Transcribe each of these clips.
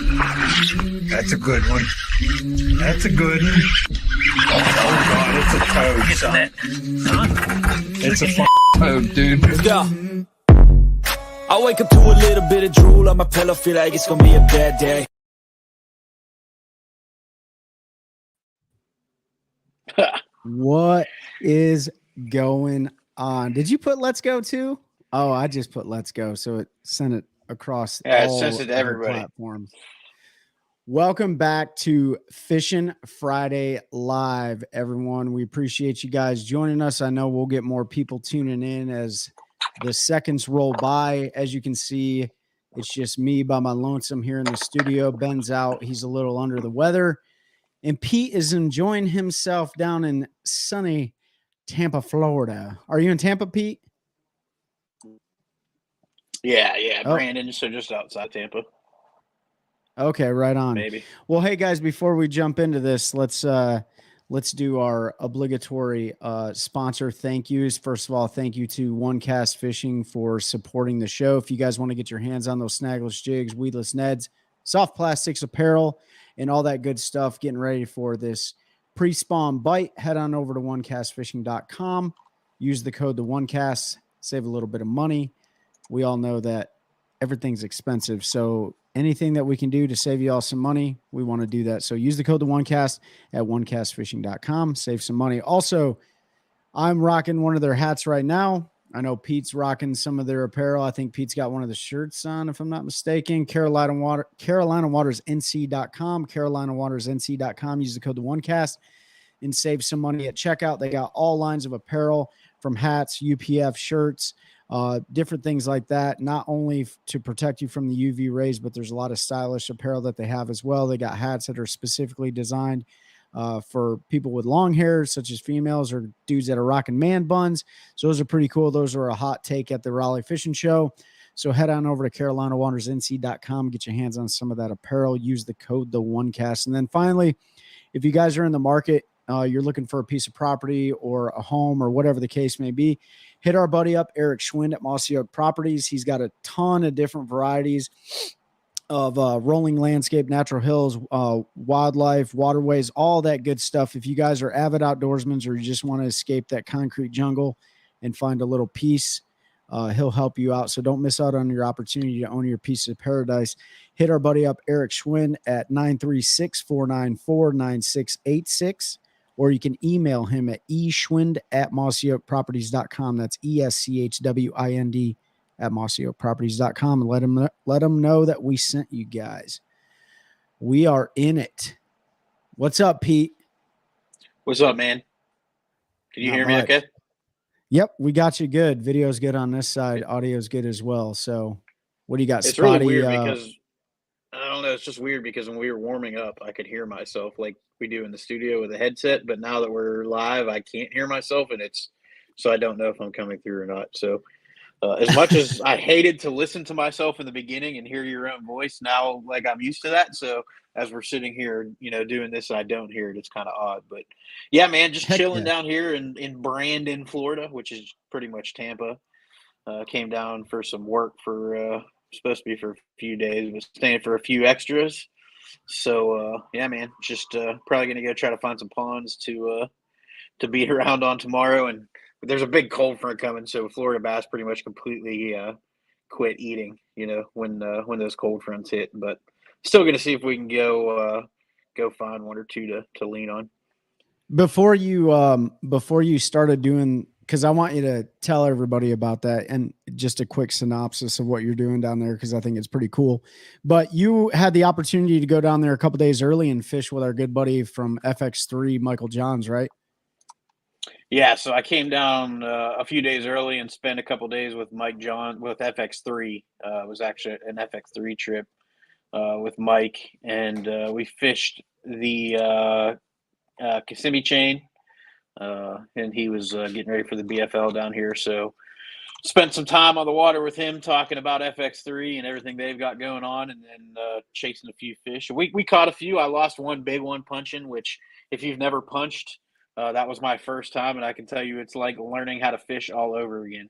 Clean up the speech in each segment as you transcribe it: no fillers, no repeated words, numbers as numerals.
That's a good one. That's a good one. Oh, God, it's a toad, son. It's a toad, dude. Yeah. I wake up to a little bit of drool on my pillow, feel like it's gonna be a bad day. What is going on? Did you put let's go too? Oh, I just put let's go, so it sent it across Yeah, it all sends it to the everybody. platforms. Welcome back to Fishing Friday Live, everyone. We appreciate you guys joining us. I know we'll get more people tuning in as the seconds roll by. As you can see, it's just me by my lonesome here in the studio. Ben's out. He's a little under the weather. And Pete is enjoying himself down in sunny Tampa, Florida. Are you in Tampa, Pete? Yeah, Oh. Brandon, so just outside Tampa. Okay, right on. Maybe. Well, hey guys, before we jump into this, let's do our obligatory sponsor thank yous. First of all, thank you to One Cast Fishing for supporting the show. If you guys want to get your hands on those snagless jigs, weedless neds, soft plastics apparel, and all that good stuff, getting ready for this pre-spawn bite, head on over to onecastfishing.com. Use the code TheOneCast, save a little bit of money. We all know that everything's expensive, so anything that we can do to save you all some money, we want to do that. So use the code TheOneCast at onecastfishing.com. Save some money. Also, I'm rocking one of their hats right now. I know Pete's rocking some of their apparel. I think Pete's got one of the shirts on, if I'm not mistaken. CarolinaWatersNC.com. CarolinaWatersNC.com. Use the code TheOneCast and save some money at checkout. They got all lines of apparel from hats, UPF shirts, different things like that, not only to protect you from the UV rays, but there's a lot of stylish apparel that they have as well. They got hats that are specifically designed for people with long hair, such as females or dudes that are rocking man buns. So those are pretty cool. Those are a hot take at the Raleigh Fishing Show. So head on over to CarolinaWatersNC.com, get your hands on some of that apparel. Use the code TheOneCast. And then finally, if you guys are in the market, you're looking for a piece of property or a home or whatever the case may be, hit our buddy up, Eric Schwind at Mossy Oak Properties. He's got a ton of different varieties of rolling landscape, natural hills, wildlife, waterways, all that good stuff. If you guys are avid outdoorsmen or you just want to escape that concrete jungle and find a little peace, he'll help you out. So don't miss out on your opportunity to own your piece of paradise. Hit our buddy up, Eric Schwind, at 936-494-9686. Or you can email him at eschwind@mossyoakproperties.com. That's ESCHWIND at mossyoakproperties.com, and let him know that we sent you guys. We are in it. What's up, Pete? What's up, man? Can you hear me okay? Yep, we got you good. Video's good on this side. Audio's good as well. So what do you got? It's Spotty, really weird because I don't know. It's just weird because when we were warming up, I could hear myself like we do in the studio with a headset. But now that we're live, I can't hear myself, and so I don't know if I'm coming through or not. So as much as I hated to listen to myself in the beginning and hear your own voice, now like I'm used to that. So as we're sitting here, doing this, and I don't hear it. It's kind of odd, but yeah, man, just chilling down here in Brandon, Florida, which is pretty much Tampa. Came down for some work for. Supposed to be for a few days, but staying for a few extras. So yeah, man, just probably gonna go try to find some ponds to beat around on tomorrow. And there's a big cold front coming, so Florida bass pretty much completely quit eating. When those cold fronts hit, but still gonna see if we can go find one or two to lean on. Before you started doing, because I want you to tell everybody about that and just a quick synopsis of what you're doing down there, because I think it's pretty cool. But you had the opportunity to go down there a couple days early and fish with our good buddy from FX3, Michael Johns, right? Yeah, so I came down a few days early and spent a couple days with Mike John with FX3. It was actually an FX3 trip with Mike, and we fished the Kissimmee chain. And he was getting ready for the BFL down here. So spent some time on the water with him talking about FX3 and everything they've got going on, and then chasing a few fish. We caught a few. I lost one big one punching, which if you've never punched, that was my first time. And I can tell you it's like learning how to fish all over again.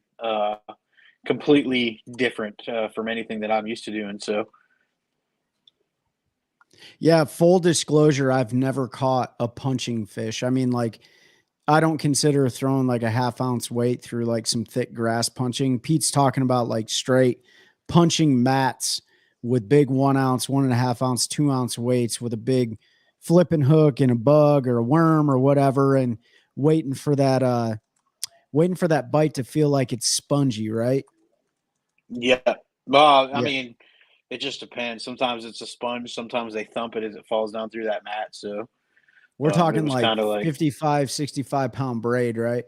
Completely different from anything that I'm used to doing. So Yeah, full disclosure, I've never caught a punching fish. I mean, like, I don't consider throwing like a half-ounce weight through like some thick grass punching. Pete's talking about like straight punching mats with big 1 ounce, 1.5 ounce, 2 ounce weights with a big flipping hook and a bug or a worm or whatever, and waiting for that bite to feel like it's spongy, right? Yeah. Well, I Yeah. mean, it just depends. Sometimes it's a sponge. Sometimes they thump it as it falls down through that mat. So We're it talking was like kind of like 55, 65 pound braid, right?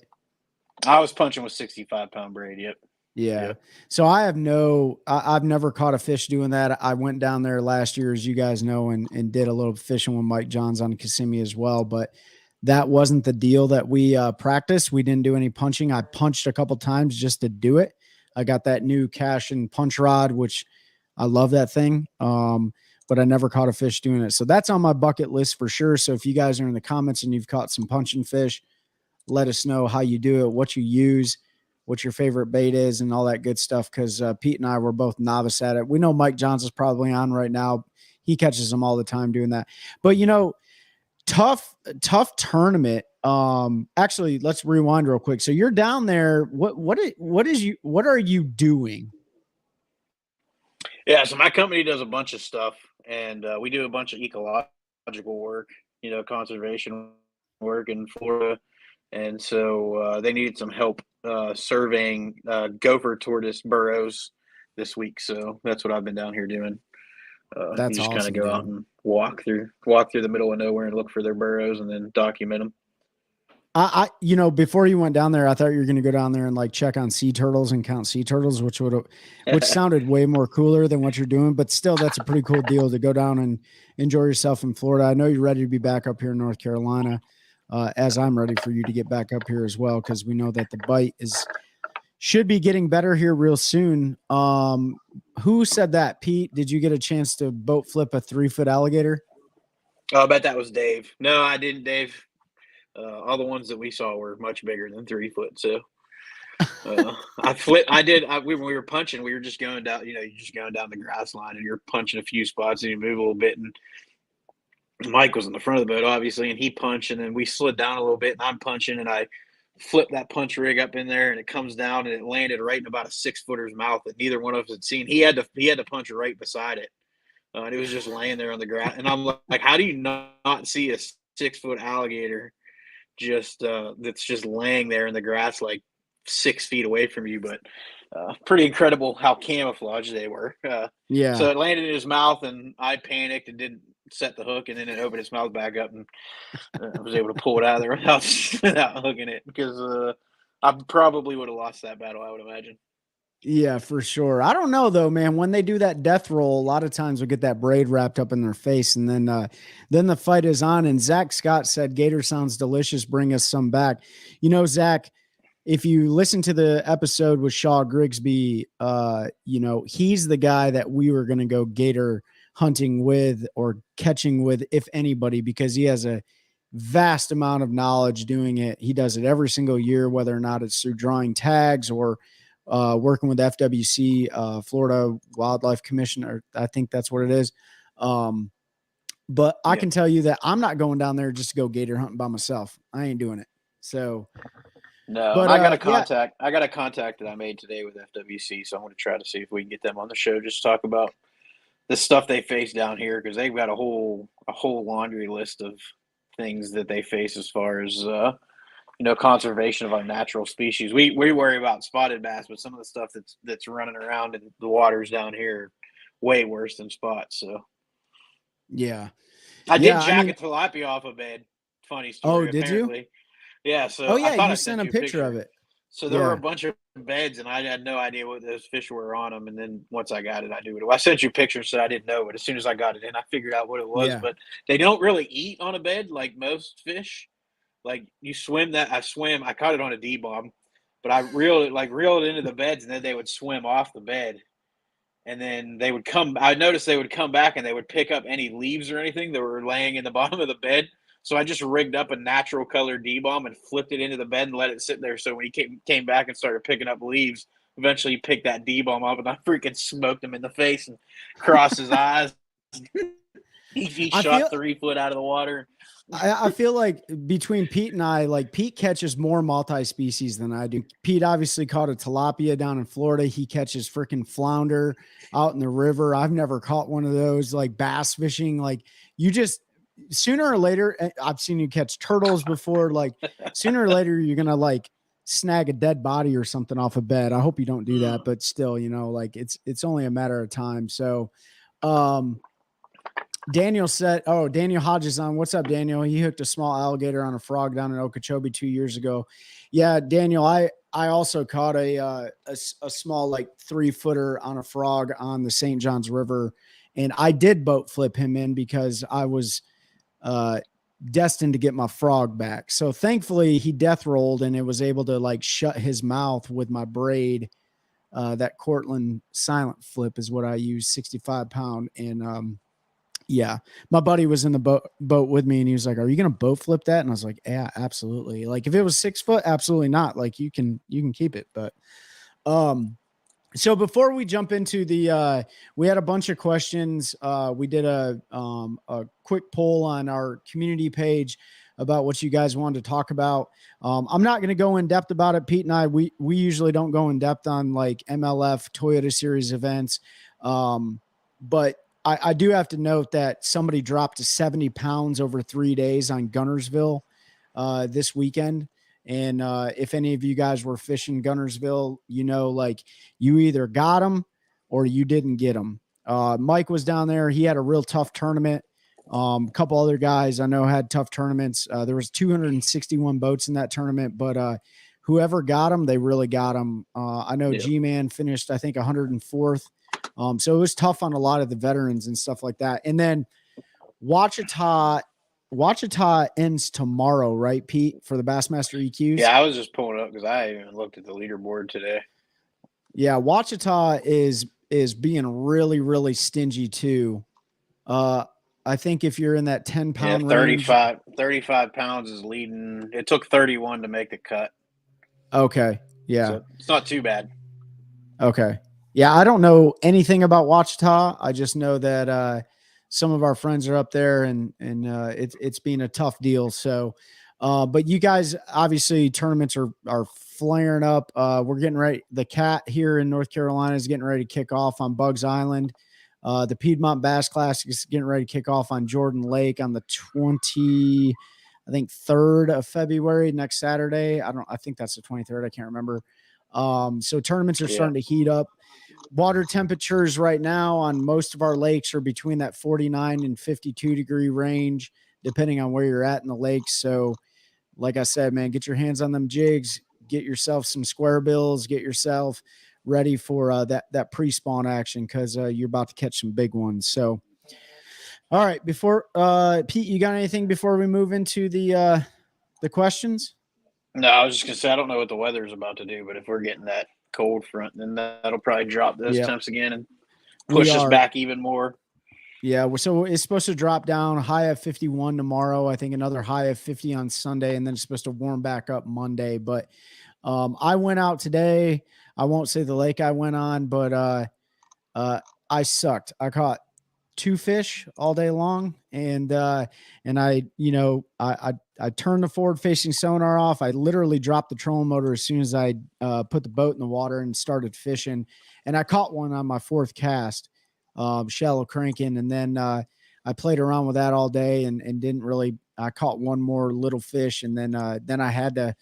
I was punching with 65-pound braid. Yep. Yeah. Yep. So I've never caught a fish doing that. I went down there last year, as you guys know, and did a little fishing with Mike Johns on Kissimmee as well. But that wasn't the deal that we practiced. We didn't do any punching. I punched a couple times just to do it. I got that new cash and punch rod, which I love that thing. But I never caught a fish doing it. So that's on my bucket list for sure. So if you guys are in the comments and you've caught some punching fish, let us know how you do it, what you use, what your favorite bait is, and all that good stuff. Because Pete and I were both novice at it. We know Mike Johns is probably on right now. He catches them all the time doing that. But tough tournament. Actually, let's rewind real quick. So you're down there. What are you doing? Yeah. So my company does a bunch of stuff, and we do a bunch of ecological work, conservation work in Florida. And so they needed some help surveying gopher tortoise burrows this week. So that's what I've been down here doing. You That's just kind of awesome, go out dude. and walk through the middle of nowhere and look for their burrows and then document them. Before you went down there, I thought you were going to go down there and like check on sea turtles and count sea turtles, which sounded way more cooler than what you're doing. But still, that's a pretty cool deal to go down and enjoy yourself in Florida. I know you're ready to be back up here in North Carolina, as I'm ready for you to get back up here as well, because we know that the bite should be getting better here real soon. Who said that, Pete? Did you get a chance to boat flip a 3-foot alligator? Oh, I bet that was Dave. No, I didn't, Dave. All the ones that we saw were much bigger than 3 foot. So I flipped. When we were punching, we were just going down. You're just going down the grass line, and you're punching a few spots, and you move a little bit. And Mike was in the front of the boat, obviously, and he punched, and then we slid down a little bit, and I'm punching, and I flipped that punch rig up in there, and it comes down, and it landed right in about a 6-footer's mouth that neither one of us had seen. He had to punch right beside it, and it was just laying there on the ground. And I'm like, how do you not see a 6-foot alligator just that's just laying there in the grass like 6 feet away from you? But pretty incredible how camouflaged they were. Yeah. So it landed in his mouth, and I panicked and didn't set the hook, and then it opened its mouth back up, and I was able to pull it out of there without hooking it, because I probably would have lost that battle, I would imagine. Yeah, for sure. I don't know though, man. When they do that death roll, a lot of times we get that braid wrapped up in their face, and then the fight is on. And Zach Scott said, "Gator sounds delicious. Bring us some back." Zach, if you listen to the episode with Shaw Grigsby, he's the guy that we were going to go gator hunting with or catching with, if anybody, because he has a vast amount of knowledge doing it. He does it every single year, whether or not it's through drawing tags or working with FWC, Florida Wildlife Commission, or I think that's what it is. But I can tell you that I'm not going down there just to go gator hunting by myself. I ain't doing it. So no, but I got a contact. I got a contact that I made today with FWC, so I'm going to try to see if we can get them on the show, just talk about the stuff they face down here, because they've got a whole laundry list of things that they face as far as conservation of our natural species. We worry about spotted bass, but some of the stuff that's running around in the waters down here are way worse than spots. So yeah, I did jack a tilapia off a bed. Funny story. Oh, did you? Yeah. So Oh yeah, I thought you I sent sent a you a picture of it. So there were a bunch of beds, and I had no idea what those fish were on them. And then once I got it, I knew it. I sent you pictures, so I didn't know, but as soon as I got it in, I figured out what it was. Yeah. But they don't really eat on a bed like most fish. Like you swim that, I caught it on a D-bomb, but I reeled it into the beds, and then they would swim off the bed. And then I noticed they would come back, and they would pick up any leaves or anything that were laying in the bottom of the bed. So I just rigged up a natural color D-bomb and flipped it into the bed and let it sit there. So when he came back and started picking up leaves, eventually he picked that D-bomb up, and I freaking smoked him in the face and crossed his eyes. He shot 3 foot out of the water. I feel like between Pete and I, like Pete catches more multi-species than I do. Pete obviously caught a tilapia down in Florida. He catches freaking flounder out in the river. I've never caught one of those, like bass fishing. Like you just sooner or later, I've seen you catch turtles before. Like sooner or later, you're going to like snag a dead body or something off a bed. I hope you don't do that, but still, like it's only a matter of time. So, Daniel said, Daniel Hodges on. What's up, Daniel? He hooked a small alligator on a frog down in Okeechobee 2 years ago. Yeah, Daniel, I also caught a small, like 3-footer on a frog on the St. Johns River. And I did boat flip him in because I was destined to get my frog back. So thankfully he death rolled and it was able to like shut his mouth with my braid. That Cortland silent flip is what I use, 65 pound. And, yeah, my buddy was in the boat with me and he was like, "Are you going to boat flip that?" And I was like, "Yeah, absolutely." Like if it was 6 foot, absolutely not. Like you can keep it. But, so before we jump into we had a bunch of questions. We did a quick poll on our community page about what you guys wanted to talk about. I'm not going to go in depth about it. Pete and I, we usually don't go in depth on like MLF Toyota Series events. But I do have to note that somebody dropped to 70 pounds over 3 days on Gunnersville this weekend. And if any of you guys were fishing Gunnersville, like you either got them or you didn't get them. Mike was down there. He had a real tough tournament. A couple other guys I know had tough tournaments. There was 261 boats in that tournament, but whoever got them, they really got them. I know G-Man finished, I think, 104th. So it was tough on a lot of the veterans and stuff like that. And then Ouachita ends tomorrow, right, Pete, for the Bassmaster EQs? Yeah, I was just pulling up because I even looked at the leaderboard today. Yeah, Ouachita is being really, really stingy too. I think if you're in that 10-pound range, 35 pounds is leading. It took 31 to make the cut. Okay. Yeah. So it's not too bad. Okay. Yeah, I don't know anything about Ouachita. I just know that some of our friends are up there, and it's been a tough deal. So, but you guys, obviously, tournaments are flaring up. We're getting ready. The Cat here in North Carolina is getting ready to kick off on Bugs Island. The Piedmont Bass Classic is getting ready to kick off on Jordan Lake on the 3rd of February, next Saturday. I think that's the 23rd. I can't remember. So tournaments are starting to heat up. Water temperatures right now on most of our lakes are between that 49 and 52 degree range, depending on where you're at in the lakes. So like I said, man, get your hands on them jigs, get yourself some square bills, get yourself ready for that pre-spawn action, because you're about to catch some big ones. So, all right, before Pete, you got anything before we move into the questions? No, I was just gonna say I don't know what the weather's about to do, but if we're getting that cold front, then that'll probably drop those temps again and push us back even more. Yeah, so it's supposed to drop down, high of 51 tomorrow. I think another high of 50 on Sunday, and then it's supposed to warm back up Monday. But I went out today. I won't say the lake I went on, but I sucked. I caught 2 fish all day long, and I turned the forward facing sonar off. I literally dropped the trolling motor as soon as I put the boat in the water and started fishing, and I caught one on my 4th cast, shallow cranking. And then I played around with that all day and didn't really. I caught one more little fish, and then I had to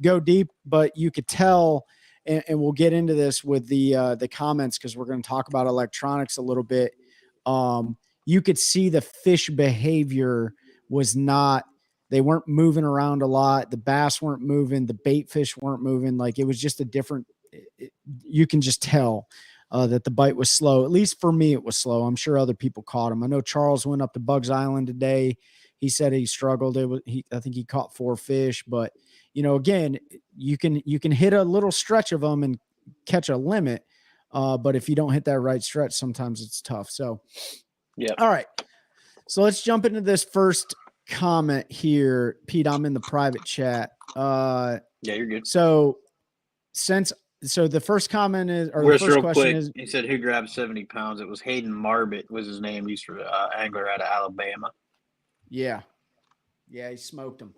go deep. But you could tell, and we'll get into this with the comments, because we're going to talk about electronics a little bit. You could see the fish behavior was not. They weren't moving around a lot. The bass weren't moving. The bait fish weren't moving. Like, it was just a different. You can just tell that the bite was slow. At least for me, it was slow. I'm sure other people caught him. I know Charles went up to Bugs Island today. He said he struggled. I think he caught 4 fish, but again, you can hit a little stretch of them and catch a limit. But if you don't hit that right stretch, sometimes it's tough. So, yeah. All right. So let's jump into this first comment here. Pete, I'm in the private chat. Yeah, you're good. So since So the first comment is, or the Just first real question quick, is, he said who grabbed 70 pounds. It was Hayden Marbett was his name. He's for angler out of Alabama. yeah, he smoked him.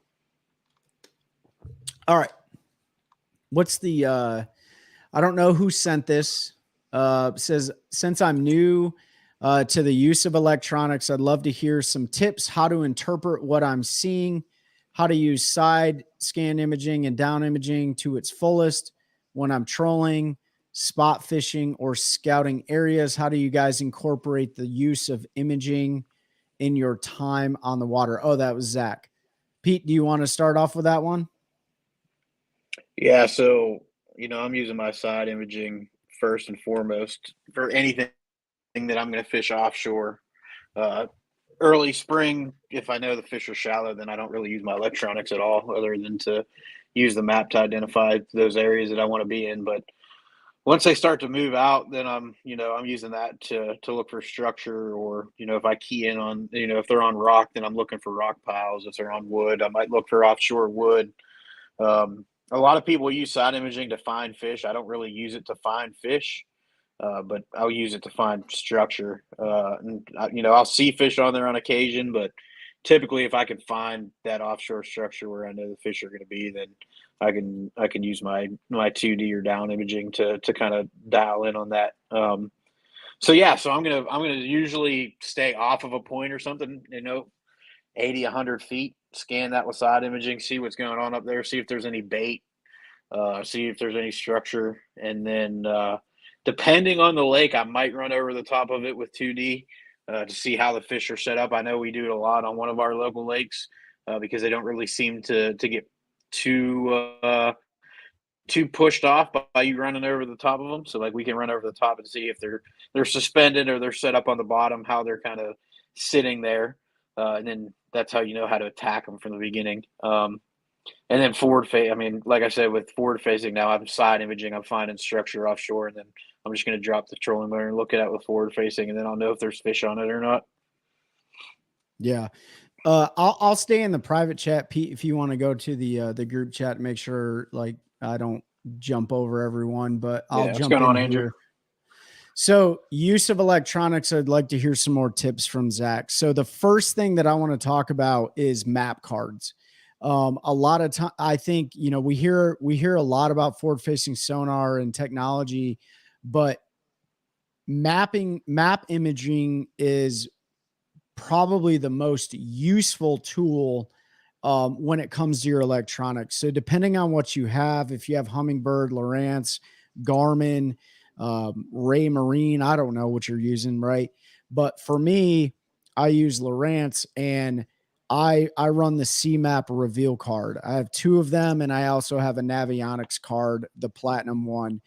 All right. What's the, I don't know who sent this. Says, since I'm new to the use of electronics, I'd love to hear some tips how to interpret what I'm seeing, how to use side scan imaging and down imaging to its fullest when I'm trolling, spot fishing, or scouting areas. How do you guys incorporate the use of imaging in your time on the water? Oh, that was Zach. Pete, do you want to start off with that one? Yeah, so I'm using my side imaging first and foremost for anything that I'm going to fish offshore. Early spring, if I know the fish are shallow, then I don't really use my electronics at all, other than to use the map to identify those areas that I want to be in. But once they start to move out, then I'm using that to look for structure, or if I key in on if they're on rock, then I'm looking for rock piles. If they're on wood, I might look for offshore wood. A lot of people use side imaging to find fish. I don't really use it to find fish, but I'll use it to find structure. I'll see fish on there on occasion, but typically, if I can find that offshore structure where I know the fish are going to be, then I can use my 2D or down imaging to kind of dial in on that. So I'm gonna usually stay off of a point or something, 80, 100 feet, scan that with side imaging, see what's going on up there, see if there's any bait, see if there's any structure. And then depending on the lake, I might run over the top of it with 2D to see how the fish are set up. I know we do it a lot on one of our local lakes because they don't really seem to get too pushed off by you running over the top of them. So like we can run over the top and see if they're suspended or they're set up on the bottom, how they're kind of sitting there. And then that's how you know how to attack them from the beginning. And then like I said, with forward facing now, I'm side imaging, I'm finding structure offshore, and then I'm just going to drop the trolling motor and look at it with forward facing, and then I'll know if there's fish on it or not. Yeah. I'll stay in the private chat, Pete, if you want to go to the group chat and make sure like I don't jump over everyone, but I'll jump in Andrew? here. So use of electronics, I'd like to hear some more tips from Zach. So the first thing that I want to talk about is map cards. A lot of time, I think, we hear a lot about forward facing sonar and technology, but map imaging is probably the most useful tool when it comes to your electronics. So depending on what you have, if you have Humminbird, Lowrance, Garmin, Ray Marine, I don't know what you're using, right? But for me, I use Lowrance, and I run the CMAP reveal card. I have two of them, and I also have a Navionics card, the platinum one.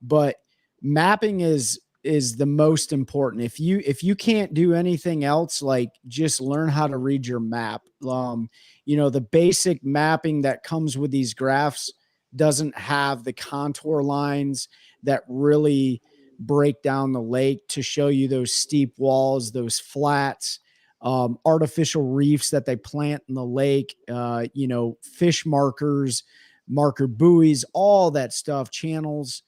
But mapping is the most important. If you can't do anything else, like just learn how to read your map. The basic mapping that comes with these graphs doesn't have the contour lines that really break down the lake to show you those steep walls, those flats, artificial reefs that they plant in the lake, fish markers, marker buoys, all that stuff, channels.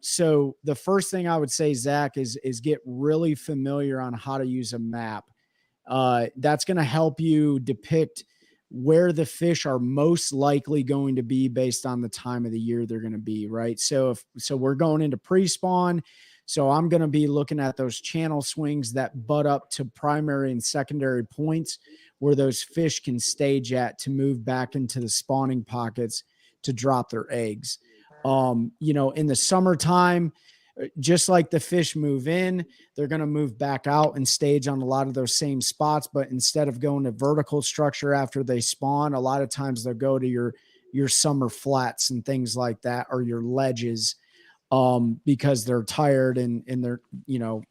So the first thing I would say, Zach, is get really familiar on how to use a map. That's going to help you depict where the fish are most likely going to be based on the time of the year they're going to be, right? So we're going into pre-spawn. So I'm going to be looking at those channel swings that butt up to primary and secondary points where those fish can stage at to move back into the spawning pockets to drop their eggs. In the summertime, just like the fish move in, they're going to move back out and stage on a lot of those same spots. But instead of going to vertical structure after they spawn, a lot of times they'll go to your summer flats and things like that, or your ledges, because they're tired and they're,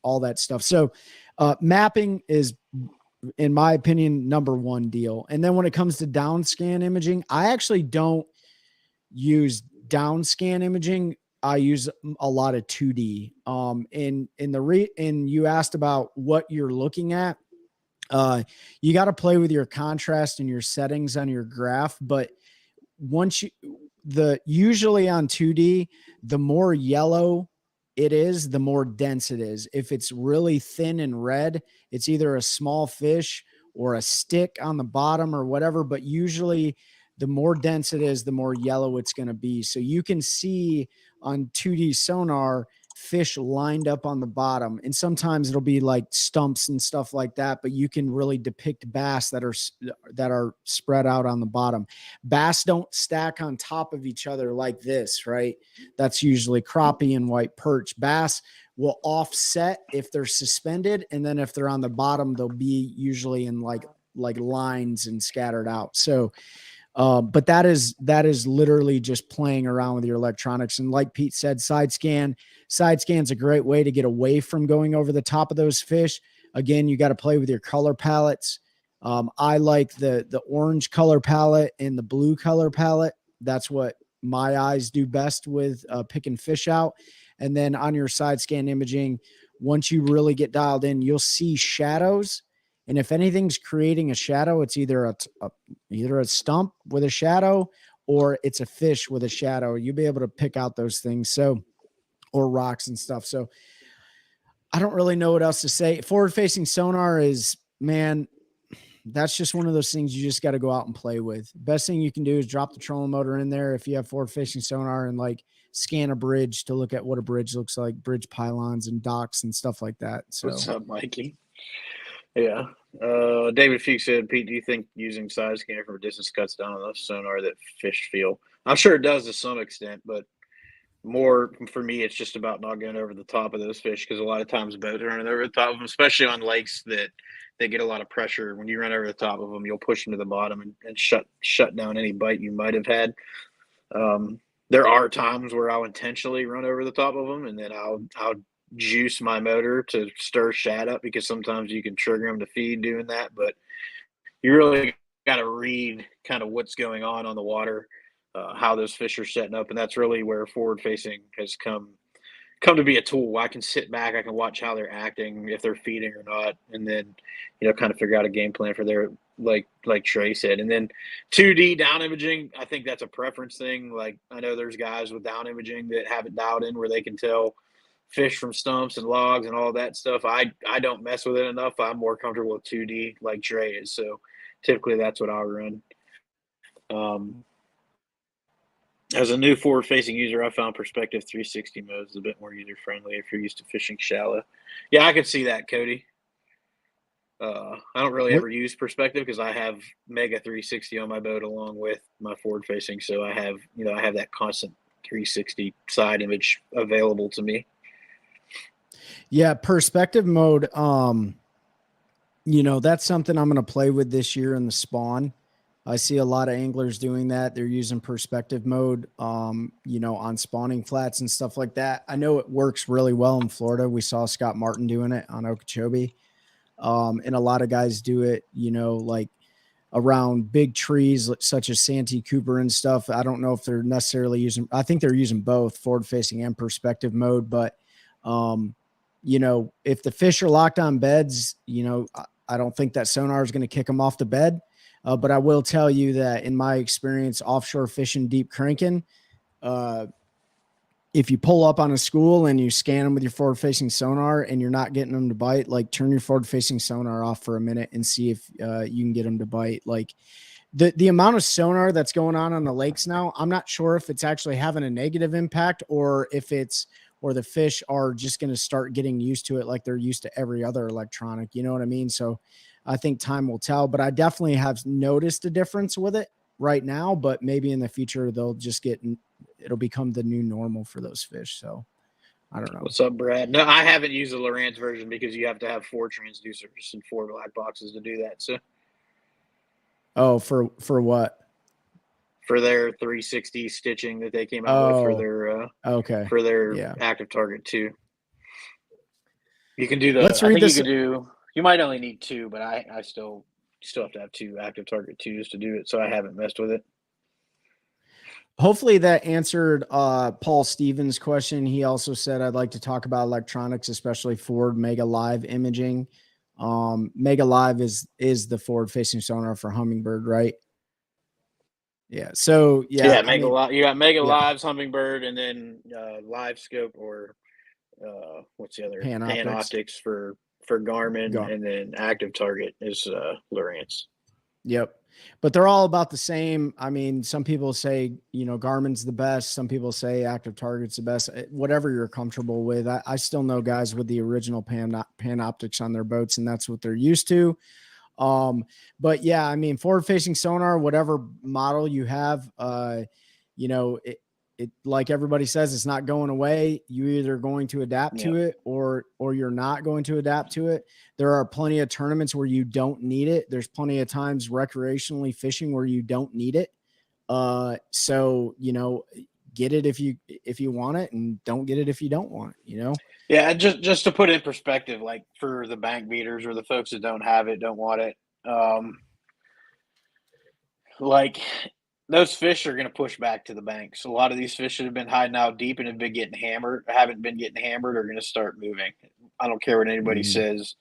all that stuff. So mapping is, in my opinion, number one deal. And then when it comes to down scan imaging, I actually don't use down scan imaging. I use a lot of 2D. And you asked about what you're looking at. You got to play with your contrast and your settings on your graph. But usually on 2D, the more yellow it is, the more dense it is. If it's really thin and red, it's either a small fish or a stick on the bottom or whatever. But usually the more dense it is, the more yellow it's going to be. So you can see on 2D sonar fish lined up on the bottom, and sometimes it'll be like stumps and stuff like that, but you can really depict bass that are spread out on the bottom. Bass don't stack on top of each other like this, right? That's usually crappie and white perch. Bass will offset if they're suspended, and then if they're on the bottom, they'll be usually in like lines and scattered out. So but that is literally just playing around with your electronics. And like Pete said, side scan's a great way to get away from going over the top of those fish. Again, you got to play with your color palettes. I like the orange color palette and the blue color palette. That's what my eyes do best with picking fish out. And then on your side scan imaging, once you really get dialed in, you'll see shadows. And if anything's creating a shadow, it's either a stump with a shadow or it's a fish with a shadow. You'll be able to pick out those things. So, or rocks and stuff. So I don't really know what else to say. Forward facing sonar is, man, that's just one of those things you just got to go out and play with. Best thing you can do is drop the trolling motor in there if you have forward facing sonar and like scan a bridge to look at what a bridge looks like, bridge pylons and docks and stuff like that. So what's up, Mikey? Yeah. David Fuchs said, Pete, do you think using side scan from a distance cuts down on the sonar that fish feel? I'm sure it does to some extent, but more for me, it's just about not going over the top of those fish, because a lot of times boats are running over the top of them, especially on lakes that they get a lot of pressure. When you run over the top of them, you'll push them to the bottom and shut down any bite you might have had. There are times where I'll intentionally run over the top of them, and then I'll juice my motor to stir shad up, because sometimes you can trigger them to feed doing that. But you really got to read kind of what's going on the water, how those fish are setting up, and that's really where forward facing has come to be a tool. I can sit back, I can watch how they're acting, if they're feeding or not, and then kind of figure out a game plan for their, like Trey said. And then 2D down imaging, I think that's a preference thing. Like, I know there's guys with down imaging that have it dialed in where they can tell fish from stumps and logs and all that stuff. I don't mess with it enough. I'm more comfortable with 2D like Trey is. So typically that's what I'll run. As a new forward-facing user, I found Perspective 360 mode is a bit more user-friendly if you're used to fishing shallow. Yeah, I can see that, Cody. I don't really ever use Perspective because I have Mega 360 on my boat along with my forward-facing, so I have that constant 360 side image available to me. Yeah, perspective mode. That's something I'm going to play with this year in the spawn. I see a lot of anglers doing that. They're using perspective mode, on spawning flats and stuff like that. I know it works really well in Florida. We saw Scott Martin doing it on Okeechobee. And a lot of guys do it, like around big trees, such as Santee Cooper and stuff. I don't know if they're necessarily using, I think they're using both forward facing and perspective mode, but, if the fish are locked on beds, I don't think that sonar is going to kick them off the bed. But I will tell you that in my experience, offshore fishing, deep cranking, if you pull up on a school and you scan them with your forward facing sonar and you're not getting them to bite, like turn your forward facing sonar off for a minute and see if you can get them to bite. Like the amount of sonar that's going on the lakes now, I'm not sure if it's actually having a negative impact or if the fish are just going to start getting used to it like they're used to every other electronic. You know what I mean? So I think time will tell, but I definitely have noticed a difference with it right now, but maybe in the future it'll become the new normal for those fish. So I don't know. What's up, Brad? No, I haven't used the Lowrance version because you have to have 4 transducers and 4 black boxes to do that. So, for what? For their 360 stitching that they came out with for their active target 2. You can do Let's read this. You might only need 2, but I still have to have 2 active target 2s to do it. So I haven't messed with it. Hopefully that answered Paul Stevens' question. He also said, I'd like to talk about electronics, especially forward Mega Live imaging. Mega Live is the forward facing sonar for Humminbird, right? Yeah. So Yeah, I mean, you got Mega yeah, Lives, Hummingbird, and then Live Scope or what's the other? Panoptics. Panoptics for Garmin, Go. and then Active Target is Lowrance. Yep. But they're all about the same. I mean, some people say, Garmin's the best. Some people say Active Target's the best. Whatever you're comfortable with. I still know guys with the original Panoptics on their boats, and that's what they're used to. But yeah, I mean, forward facing sonar, whatever model you have, it like everybody says, it's not going away. You're either going to adapt to it or you're not going to adapt to it. There are plenty of tournaments where you don't need it. There's plenty of times recreationally fishing where you don't need it. So, get it if you want it, and don't get it if you don't want it, Yeah, just to put it in perspective, like for the bank beaters or the folks that don't have it, don't want it, like those fish are going to push back to the banks. A lot of these fish that have been hiding out deep and have been getting hammered, haven't been getting hammered, are going to start moving. I don't care what anybody says.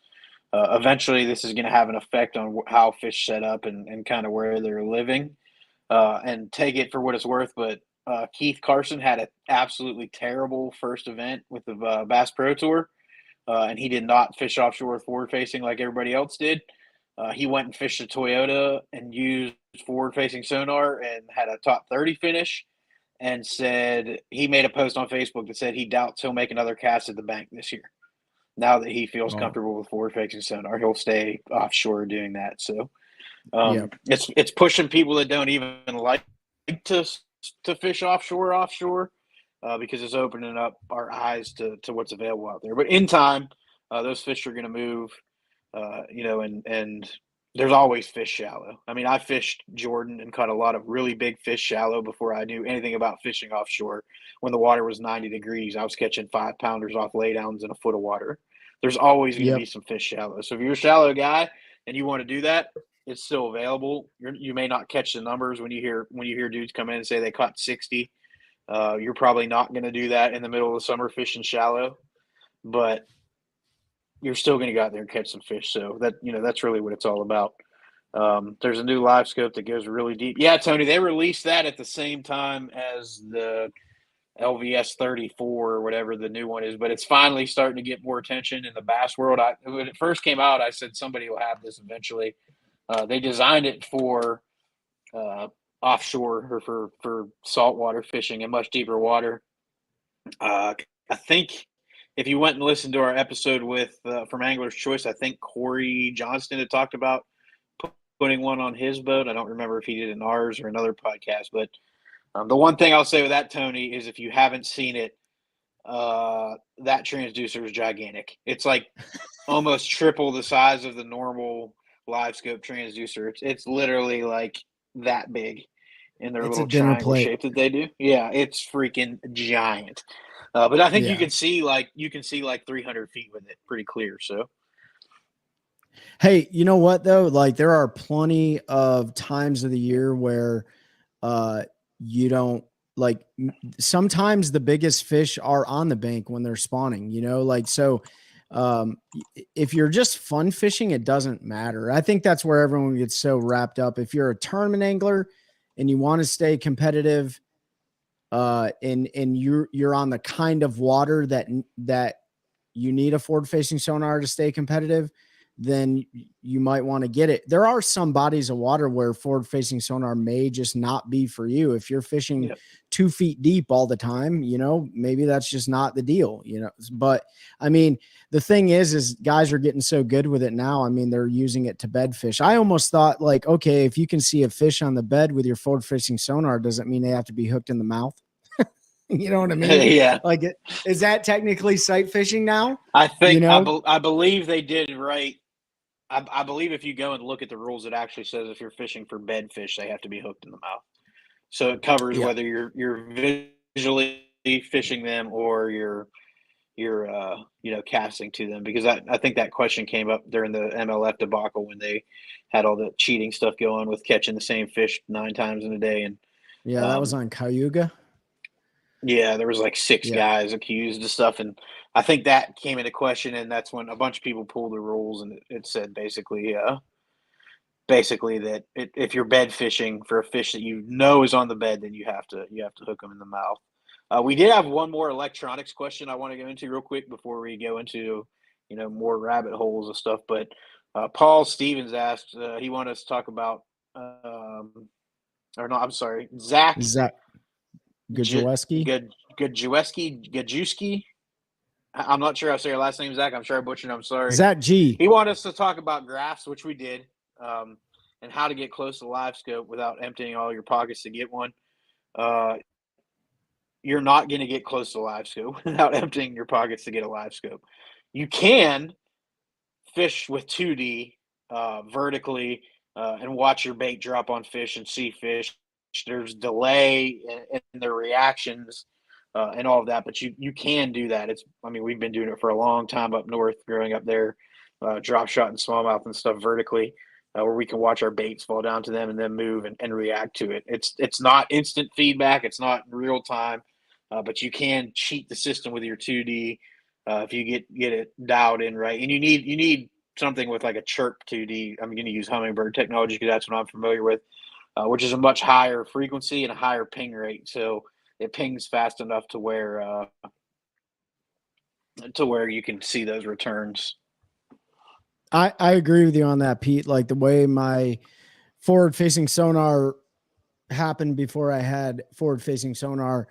Eventually, this is going to have an effect on how fish set up and kind of where they're living. And take it for what it's worth, but Keith Carson had an absolutely terrible first event with the Bass Pro Tour, and he did not fish offshore forward facing like everybody else did. He went and fished a Toyota and used forward facing sonar and had a top 30 finish, and said he made a post on Facebook that said he doubts he'll make another cast at the bank this year. Now that he feels comfortable with forward facing sonar, he'll stay offshore doing that. So it's pushing people that don't even like to fish offshore because it's opening up our eyes to what's available out there. But in time, those fish are going to move, and there's always fish shallow. I mean, I fished Jordan and caught a lot of really big fish shallow before I knew anything about fishing offshore. When the water was 90 degrees, I was catching 5-pounders off laydowns in a foot of water. There's always going to be some fish shallow. So if you're a shallow guy and you want to do that, it's still available. You may not catch the numbers when you hear dudes come in and say they caught 60. You're probably not going to do that in the middle of the summer fishing shallow, but you're still going to go out there and catch some fish. So that's really what it's all about. There's a new live scope that goes really deep. Yeah, Tony, they released that at the same time as the LVS 34 or whatever the new one is, but it's finally starting to get more attention in the bass world. When it first came out, I said somebody will have this eventually. They designed it for offshore or for saltwater fishing in much deeper water. I think if you went and listened to our episode with from Angler's Choice, I think Corey Johnston had talked about putting one on his boat. I don't remember if he did in ours or another podcast, but the one thing I'll say with that, Tony, is if you haven't seen it, that transducer is gigantic. It's like almost triple the size of the normal live scope transducer. It's literally like that big in their little triangle shape that they do. Yeah, it's freaking giant. But I think you can see like 300 feet with it pretty clear. So, hey, you know what though? Like there are plenty of times of the year where you don't like. Sometimes the biggest fish are on the bank when they're spawning. So. If you're just fun fishing, it doesn't matter. I think that's where everyone gets so wrapped up. If you're a tournament angler and you want to stay competitive, and you're on the kind of water that you need a forward facing sonar to stay competitive, then you might want to get it. There are some bodies of water where forward facing sonar may just not be for you. If you're fishing 2 feet deep all the time, maybe that's just not the deal, but I mean, the thing is guys are getting so good with it now. I mean, they're using it to bed fish. I almost thought like, okay, if you can see a fish on the bed with your forward facing sonar, doesn't mean they have to be hooked in the mouth. You know what I mean? Yeah. Like, is that technically sight fishing now? I think, I believe they did right. I believe if you go and look at the rules, it actually says if you're fishing for bed fish, they have to be hooked in the mouth. So it covers whether you're visually fishing them or you're casting to them, because I think that question came up during the MLF debacle when they had all the cheating stuff going with catching the same fish 9 times in a day. And that was on Cayuga. Yeah, there was like 6 guys accused of stuff, and I think that came into question, and that's when a bunch of people pulled the rules, and it said basically basically that if you're bed fishing for a fish that you know is on the bed, then you have to hook them in the mouth. We did have one more electronics question I want to go into real quick before we go into more rabbit holes and stuff. But Paul Stevens asked he wanted us to talk about or no, I'm sorry, Zach Zach Gajewski. Gajewski. I'm not sure how to say your last name, Zach. I'm sure I butchered it. I'm sorry. Zach G. He wanted us to talk about graphs, which we did, and how to get close to live scope without emptying all your pockets to get one. You're not going to get close to live scope without emptying your pockets to get a live scope. You can fish with 2D vertically and watch your bait drop on fish and see fish. There's delay in their reactions and all of that, but you can do that. We've been doing it for a long time up north, growing up there, drop shot and smallmouth and stuff vertically, where we can watch our baits fall down to them and then move and react to it. It's not instant feedback. It's not real time, but you can cheat the system with your 2D if you get it dialed in right. And you need something with like a chirp 2D. I'm going to use Hummingbird technology because that's what I'm familiar with, which is a much higher frequency and a higher ping rate. So it pings fast enough to where you can see those returns. I agree with you on that, Pete. Like the way my forward facing sonar happened before I had forward facing sonar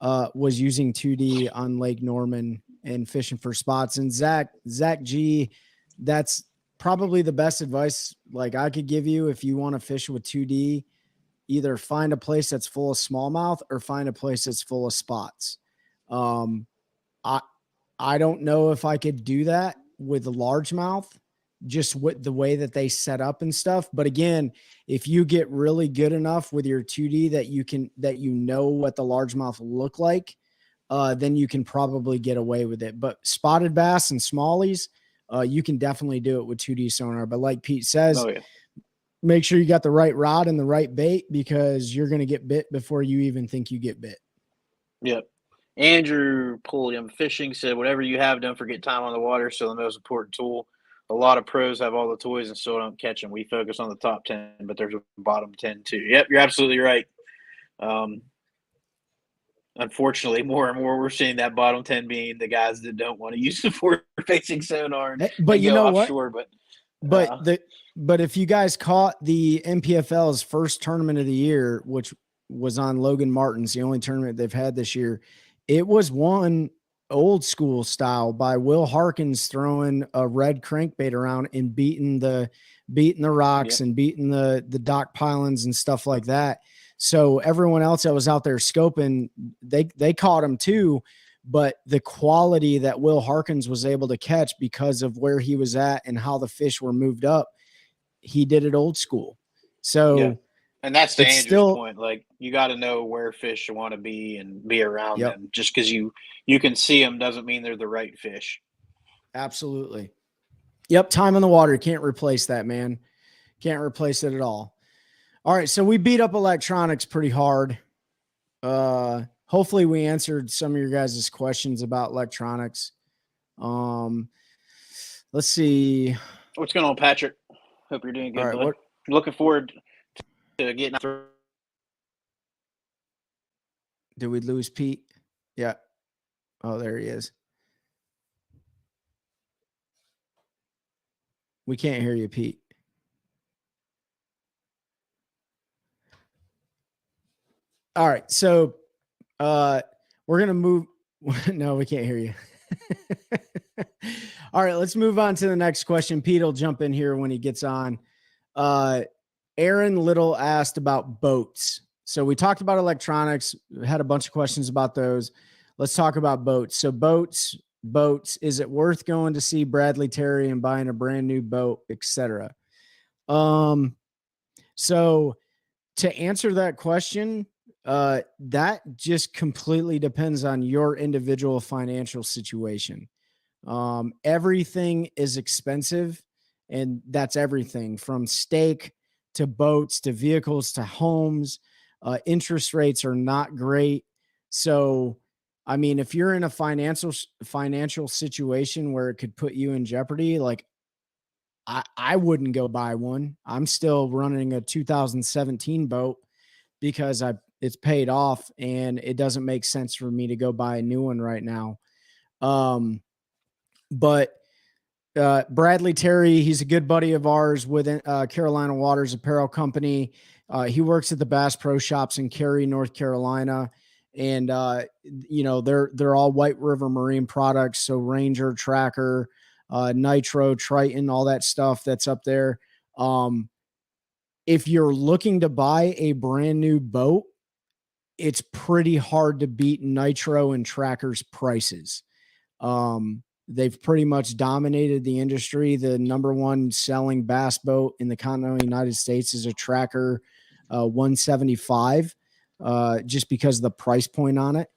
was using 2D on Lake Norman and fishing for spots. And Zach G, that's probably the best advice like I could give you if you want to fish with 2D. Either find a place that's full of smallmouth or find a place that's full of spots. I don't know if I could do that with a largemouth, just with the way that they set up and stuff. But again, if you get really good enough with your 2D that you know what the largemouth look like, then you can probably get away with it. But spotted bass and smallies, you can definitely do it with 2D sonar. But like Pete says, make sure you got the right rod and the right bait because you're going to get bit before you even think you get bit. Yep. Andrew Pulliam Fishing said, whatever you have, don't forget time on the water. So the most important tool. A lot of pros have all the toys and still don't catch them. We focus on the top 10, but there's a bottom 10 too. Yep, you're absolutely right. Unfortunately, more and more we're seeing that bottom 10 being the guys that don't want to use the forward-facing sonar but you know what? Offshore, but if you guys caught the NPFL's first tournament of the year, which was on Logan Martin's, the only tournament they've had this year, it was won old school style by Will Harkins throwing a red crankbait around and beating the rocks and beating the dock pylons and stuff like that. So everyone else that was out there scoping, they caught him too, but the quality that Will Harkins was able to catch because of where he was at and how the fish were moved up, he did it old school. So and that's the Andrew's point. Like, you got to know where fish want to be and be around them. Just because you can see them doesn't mean they're the right fish. Absolutely. Yep. Time on the water. Can't replace that, man. Can't replace it at all. All right. So we beat up electronics pretty hard. Hopefully we answered some of your guys' questions about electronics. Let's see. What's going on, Patrick? Hope you're doing good. All right, looking forward to getting through. Did we lose Pete? Yeah. Oh, there he is. We can't hear you, Pete. All right. So we're going to move. No, we can't hear you. All right. Let's move on to the next question. Pete will jump in here when he gets on. Aaron Little asked about boats. So we talked about electronics, had a bunch of questions about those. Let's talk about boats. So boats, is it worth going to see Bradley Terry and buying a brand new boat, etc.? So to answer that question, that just completely depends on your individual financial situation. Everything is expensive, and that's everything from steak to boats to vehicles to homes. Interest rates are not great. So, I mean, if you're in a financial situation where it could put you in jeopardy, like I wouldn't go buy one. I'm still running a 2017 boat because it's paid off and it doesn't make sense for me to go buy a new one right now. But Bradley Terry, he's a good buddy of ours with Carolina Waters Apparel Company. He works at the Bass Pro Shops in Cary, North Carolina. And, they're all White River Marine products. So Ranger, Tracker, Nitro, Triton, all that stuff that's up there. If you're looking to buy a brand new boat, it's pretty hard to beat Nitro and Tracker's prices. They've pretty much dominated the industry. The number one selling bass boat in the continental United States is a Tracker 175, just because of the price point on it.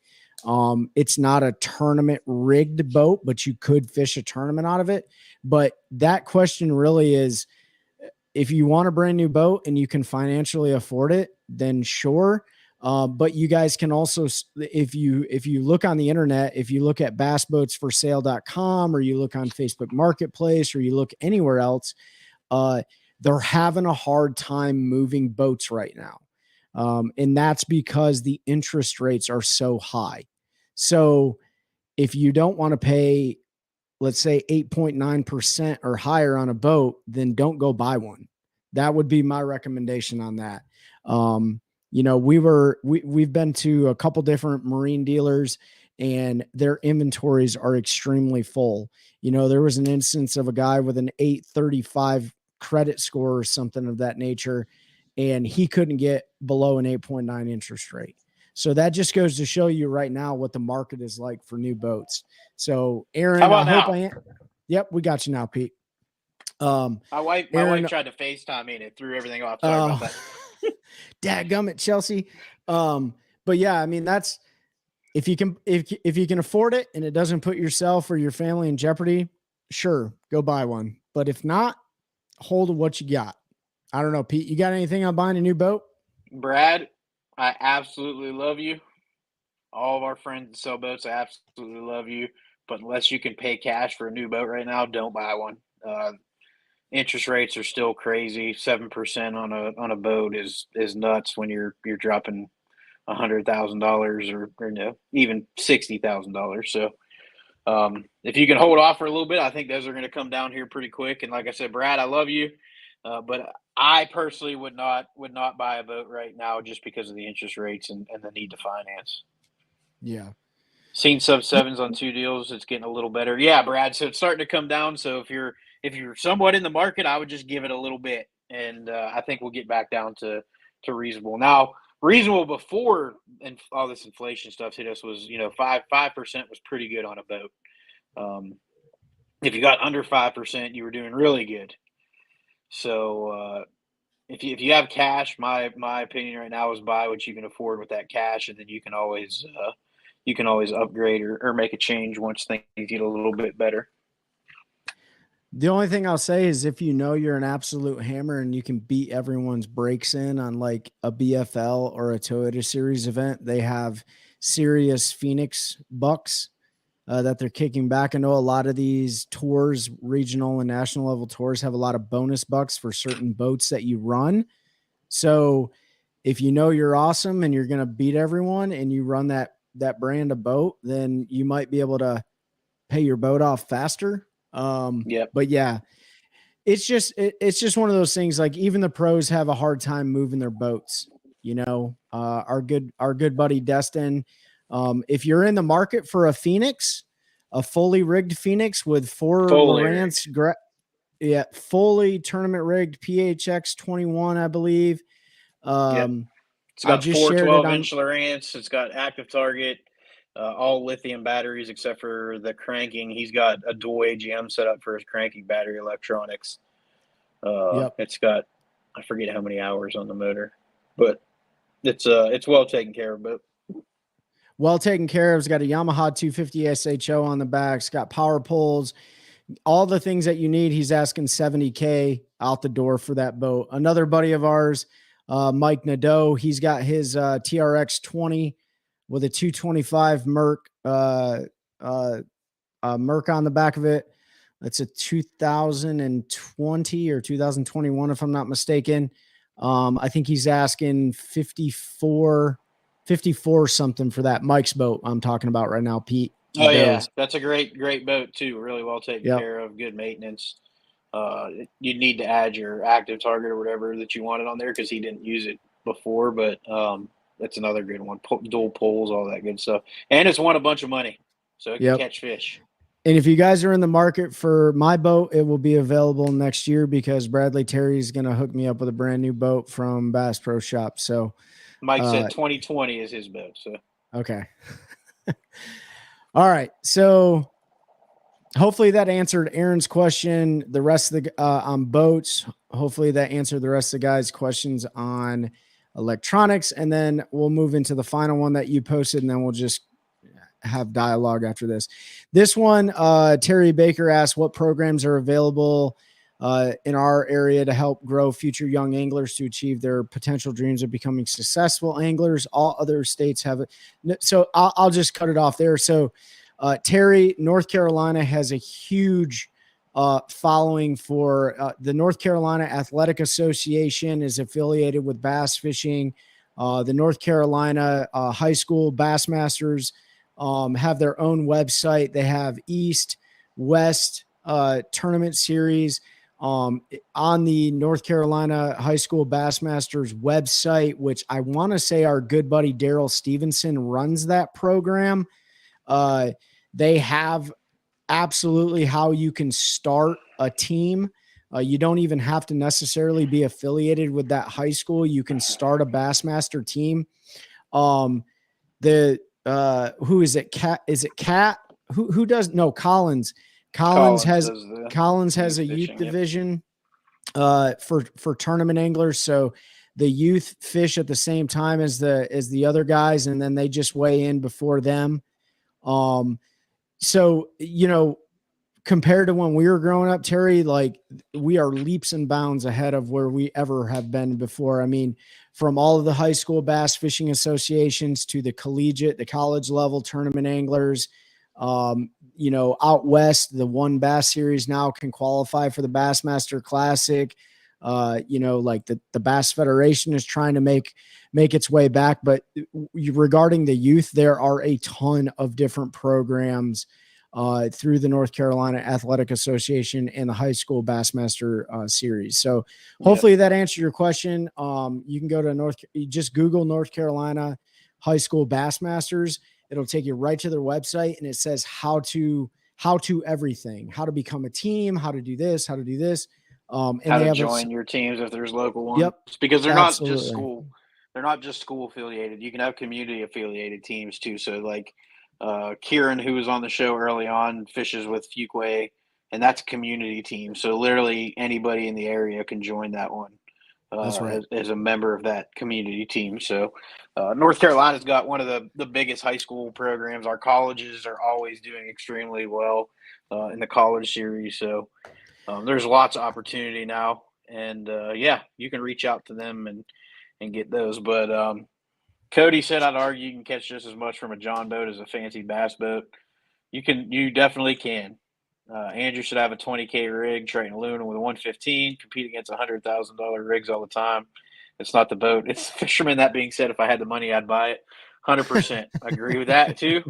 It's not a tournament rigged boat, but you could fish a tournament out of it. But that question really is, if you want a brand new boat and you can financially afford it, then sure. But you guys can also, if you look on the internet, if you look at bassboatsforsale.com, or you look on Facebook Marketplace, or you look anywhere else, they're having a hard time moving boats right now. And that's because the interest rates are so high. So if you don't want to pay, let's say 8.9% or higher on a boat, then don't go buy one. That would be my recommendation on that. We've been to a couple different marine dealers and their inventories are extremely full. There was an instance of a guy with an 835 credit score or something of that nature, and he couldn't get below an 8.9 interest rate. So that just goes to show you right now what the market is like for new boats. So Aaron, How about Yep, we got you now, Pete. My wife tried to FaceTime me and it threw everything off. Sorry about that. Dadgummit, Chelsea. But yeah, I mean, that's, if you can afford it and it doesn't put yourself or your family in jeopardy, sure, go buy one. But if not, hold of what you got. I don't know, Pete, you got anything on buying a new boat? Brad, I absolutely love you. All of our friends that sell boats, I absolutely love you. But unless you can pay cash for a new boat right now, don't buy one. Interest rates are still crazy. 7% on a boat is nuts when you're dropping $100,000 or no, even $60,000. So if you can hold off for a little bit, I think those are going to come down here pretty quick. And like I said, Brad, I love you, but I personally would not buy a boat right now just because of the interest rates and the need to finance. Yeah. Seen sub sevens on 2 deals. It's getting a little better. Yeah, Brad. So it's starting to come down. So if you're somewhat in the market, I would just give it a little bit, and I think we'll get back down to reasonable. Now, reasonable before and all this inflation stuff hit us was 5% was pretty good on a boat. If you got under 5%, you were doing really good. So if you have cash, my opinion right now is buy what you can afford with that cash, and then you can always upgrade or make a change once things get a little bit better. The only thing I'll say is, if you're an absolute hammer and you can beat everyone's brakes in on like a BFL or a Toyota Series event, they have serious Phoenix bucks that they're kicking back. I know a lot of these tours, regional and national level tours, have a lot of bonus bucks for certain boats that you run. So if you're awesome and you're going to beat everyone and you run that brand of boat, then you might be able to pay your boat off faster. But yeah, it's just one of those things. Like, even the pros have a hard time moving their boats. Our good buddy Destin. If you're in the market for a Phoenix, a fully rigged Phoenix with 4 Lowrance, fully tournament rigged PHX 21, I believe. It's got 4 12-inch Lowrance. It's got active target. All lithium batteries except for the cranking. He's got a dual AGM set up for his cranking battery electronics. It's got, I forget how many hours on the motor, but it's well taken care of. But well taken care of. It's got a Yamaha 250 SHO on the back. It's got power poles, all the things that you need. He's asking $70K out the door for that boat. Another buddy of ours, Mike Nadeau, he's got his TRX 20 with a 225 Merc on the back of it. It's a 2020 or 2021, if I'm not mistaken. I think he's asking 54 something for that Mike's boat I'm talking about right now, Pete. Oh yeah, that's a great boat too. Really well taken Yep. care of, good maintenance. You need to add your active target or whatever that you wanted on there because he didn't use it before, but that's another good one. Dual poles, all that good stuff, and it's won a bunch of money, so it can catch fish. And if you guys are in the market for my boat, it will be available next year because Bradley Terry's going to hook me up with a brand new boat from Bass Pro Shop. So Mike said 2020 is his boat. So okay. All right. So hopefully that answered Aaron's question. The rest of the on boats, hopefully that answered the rest of the guys' questions on electronics. And then we'll move into the final one that you posted, and then we'll just have dialogue after this. This one, Terry Baker asked what programs are available in our area to help grow future young anglers to achieve their potential dreams of becoming successful anglers. All other states have it. So I'll just cut it off there. So Terry, North Carolina has a huge following for the North Carolina Athletic Association is affiliated with bass fishing. The North Carolina high school Bassmasters have their own website. They have East, West tournament series on the North Carolina High School Bassmasters website, which I want to say our good buddy Daryl Stevenson runs that program. They have absolutely how you can start a team. You don't even have to necessarily be affiliated with that high school. You can start a Bassmaster team. Who is it? Is it Cat? Who does? No, Collins. Collins has a youth division for tournament anglers. So the youth fish at the same time as the other guys, and then they just weigh in before them. So, compared to when we were growing up, Terry, like we are leaps and bounds ahead of where we ever have been before. I mean, from all of the high school bass fishing associations to the college level tournament anglers, out West, the One Bass Series now can qualify for the Bassmaster Classic. Like the Bass Federation is trying to make its way back. But regarding the youth, there are a ton of different programs through the North Carolina Athletic Association and the high school Bassmaster series. So hopefully that answered your question. You can go to just Google North Carolina High School Bassmasters. It'll take you right to their website, and it says how to everything, how to become a team, how to do this, and how to join your teams if there's local ones. Yep, because they're not just school. They're not just school affiliated. You can have community affiliated teams too. So like Kieran, who was on the show early on, fishes with Fuquay, and that's a community team. So literally anybody in the area can join that one. That's right. As a member of that community team. So North Carolina's got one of the biggest high school programs. Our colleges are always doing extremely well in the college series. So there's lots of opportunity now. And you can reach out to them and get those. But Cody said I'd argue you can catch just as much from a John boat as a fancy bass boat. You definitely can. Andrew should have a 20K rig, Trey and Luna with a 115, compete against $100,000 rigs all the time. It's not the boat, it's the fisherman. That being said, if I had the money, I'd buy it. 100%. I agree with that too.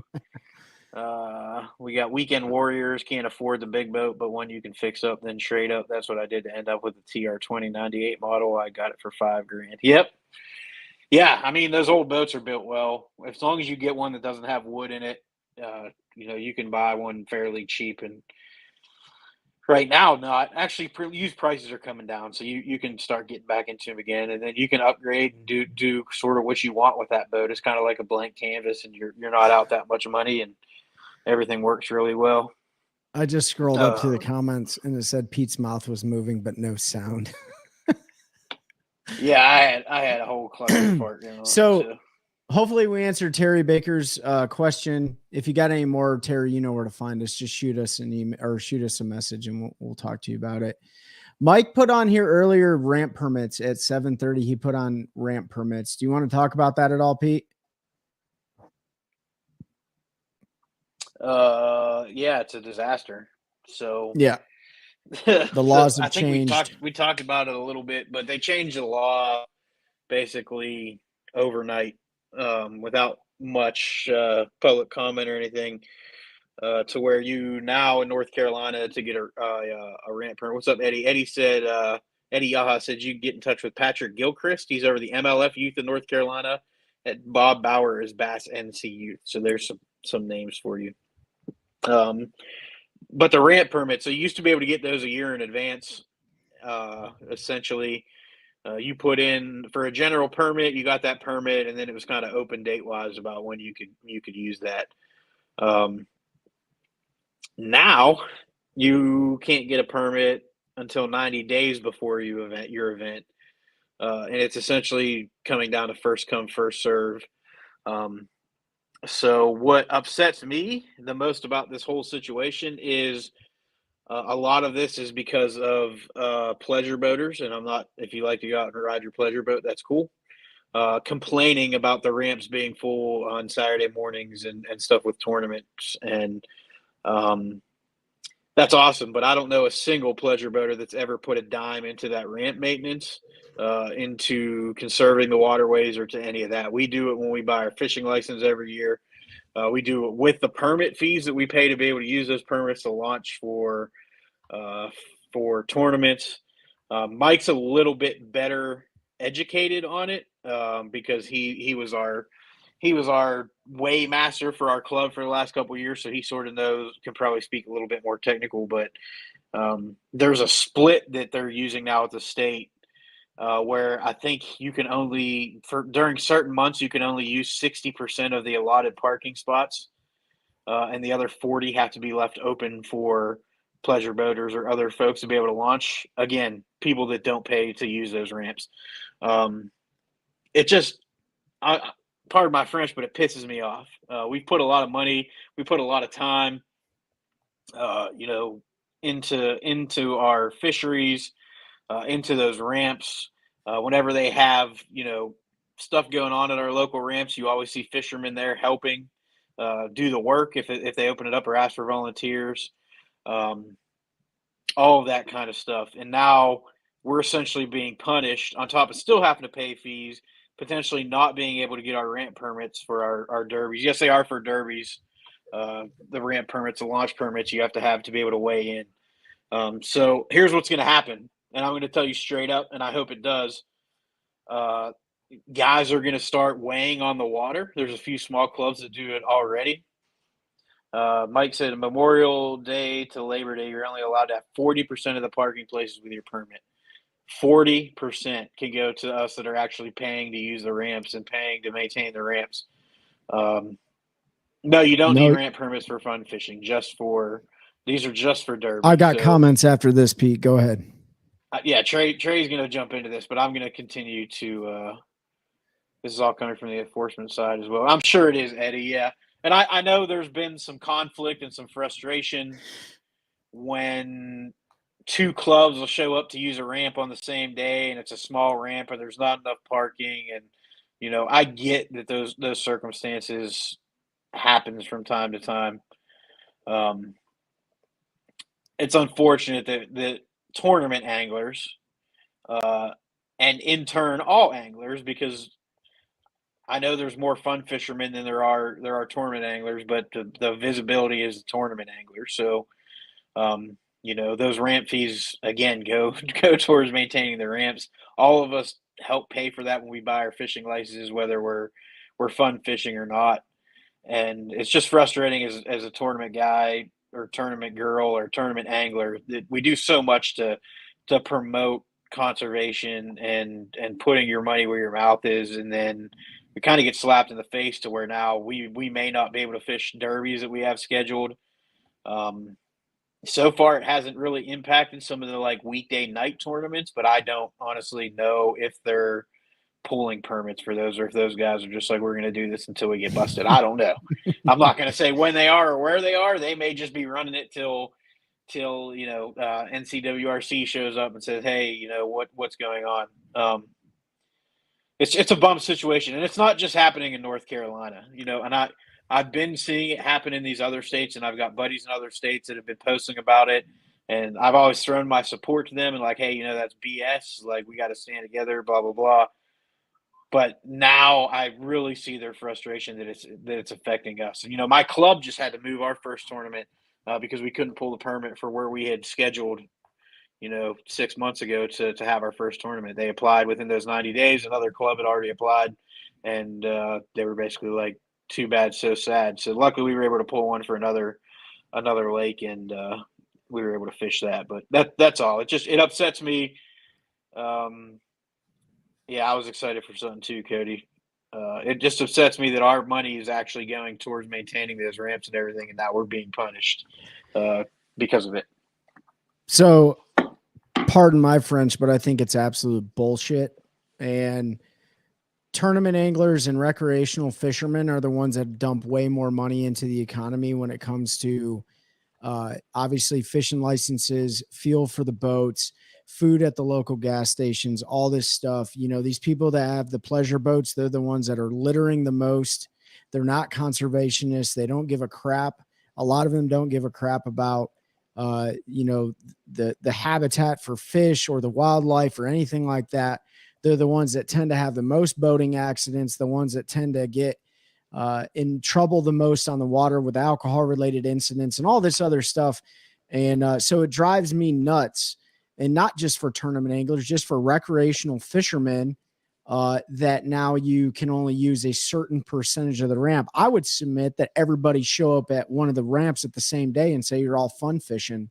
We got weekend warriors, can't afford the big boat, but one you can fix up, then trade up. That's what I did to end up with the TR2098 model. I got it for $5,000. Yep. Yeah, I mean, those old boats are built well. As long as you get one that doesn't have wood in it, you can buy one fairly cheap. And right now, not actually. Used prices are coming down, so you can start getting back into them again, and then you can upgrade and do sort of what you want with that boat. It's kind of like a blank canvas, and you're not out that much money, and everything works really well. I just scrolled up to the comments, and it said Pete's mouth was moving, but no sound. Yeah, I had a whole cluster part going on. So hopefully we answered Terry Baker's question. If you got any more, Terry, you know where to find us. Just shoot us an email or shoot us a message, and we'll talk to you about it. Mike put on here earlier ramp permits at 7:30. He put on ramp permits. Do you want to talk about that at all, Pete? Yeah, it's a disaster. So Yeah. The laws have I think changed. we talked about it a little bit, but they changed the law basically overnight, without much public comment or anything, to where you now in North Carolina to get a ramp permit. What's up, Eddie? Eddie said Eddie Yaha said you can get in touch with Patrick Gilchrist. He's over the MLF Youth in North Carolina. And Bob Bauer is Bass NC Youth. So there's some names for you. But the ramp permit, so you used to be able to get those a year in advance. Essentially, you put in for a general permit, you got that permit, and then it was kind of open date wise about when you could use that. Now you can't get a permit until 90 days before your event, and it's essentially coming down to first come first serve. So what upsets me the most about this whole situation is a lot of this is because of pleasure boaters, and I'm not. If you like to go out and ride your pleasure boat, that's cool. Complaining about the ramps being full on Saturday mornings and stuff with tournaments, and that's awesome. But I don't know a single pleasure boater that's ever put a dime into that ramp maintenance, into conserving the waterways, or to any of that. We do it when we buy our fishing license every year. We do it with the permit fees that we pay to be able to use those permits to launch for tournaments. Mike's a little bit better educated on it, because he was our weigh master for our club for the last couple of years, so he sort of can probably speak a little bit more technical. But there's a split that they're using now at the state, where I think you can only during certain months you can only use 60% of the allotted parking spots, and the other 40 have to be left open for pleasure boaters or other folks to be able to launch. Again, people that don't pay to use those ramps. It just, pardon my French, but it pisses me off. We put a lot of money, we put a lot of time, into our fisheries, into those ramps. Whenever they have, stuff going on at our local ramps, you always see fishermen there helping do the work if they open it up or ask for volunteers. All of that kind of stuff. And now we're essentially being punished on top of still having to pay fees, potentially not being able to get our ramp permits for our derbies. Yes, they are for derbies. The ramp permits, the launch permits you have to be able to weigh in. So here's what's going to happen. And I'm going to tell you straight up, and I hope it does. Guys are going to start weighing on the water. There's a few small clubs that do it already. Mike said Memorial Day to Labor Day, you're only allowed to have 40% of the parking places with your permit. 40% can go to us that are actually paying to use the ramps and paying to maintain the ramps. No, you don't need ramp permits for fun fishing. These are just for derby. I got comments after this, Pete. Go ahead. Yeah, Trey's going to jump into this, but I'm going to continue to. This is all coming from the enforcement side as well. I'm sure it is, Eddie. Yeah. And I know there's been some conflict and some frustration when two clubs will show up to use a ramp on the same day, and it's a small ramp, and there's not enough parking. And, I get that those circumstances happens from time to time. It's unfortunate that tournament anglers, and in turn all anglers, because I know there's more fun fishermen than there are tournament anglers, but the visibility is the tournament anglers. So, those ramp fees again go towards maintaining the ramps. All of us help pay for that when we buy our fishing licenses, whether we're fun fishing or not. And it's just frustrating as a tournament guy or tournament girl or tournament angler that we do so much to promote conservation and putting your money where your mouth is, and then we kind of get slapped in the face to where now we may not be able to fish derbies that we have scheduled. So far, it hasn't really impacted some of the weekday night tournaments, but I don't honestly know if they're pulling permits for those or if those guys are just like, we're going to do this until we get busted. I don't know. I'm not going to say when they are or where they are. They may just be running it till NCWRC shows up and says, hey, what's going on? It's a bum situation, and it's not just happening in North Carolina, and I've been seeing it happen in these other states, and I've got buddies in other states that have been posting about it. And I've always thrown my support to them and like, hey, that's BS. Like, we got to stand together, blah blah blah. But now I really see their frustration that it's affecting us. And my club just had to move our first tournament because we couldn't pull the permit for where we had scheduled 6 months ago to have our first tournament. They applied within those 90 days. Another club had already applied, and they were basically like, too bad, so sad. So luckily we were able to pull one for another lake, and we were able to fish that. But that's all. It upsets me. Yeah, I was excited for something too, Cody. It just upsets me that our money is actually going towards maintaining those ramps and everything, and now we're being punished because of it. So, pardon my French, but I think it's absolute bullshit. And tournament anglers and recreational fishermen are the ones that dump way more money into the economy when it comes to obviously fishing licenses, fuel for the boats, food at the local gas stations, all this stuff. These people that have the pleasure boats, they're the ones that are littering the most. They're not conservationists. They don't give a crap. A lot of them don't give a crap about the habitat for fish or the wildlife or anything like that. They're the ones that tend to have the most boating accidents, the ones that tend to get in trouble the most on the water with alcohol-related incidents and all this other stuff. And so it drives me nuts, and not just for tournament anglers, just for recreational fishermen, that now you can only use a certain percentage of the ramp. I would submit that everybody show up at one of the ramps at the same day and say you're all fun fishing.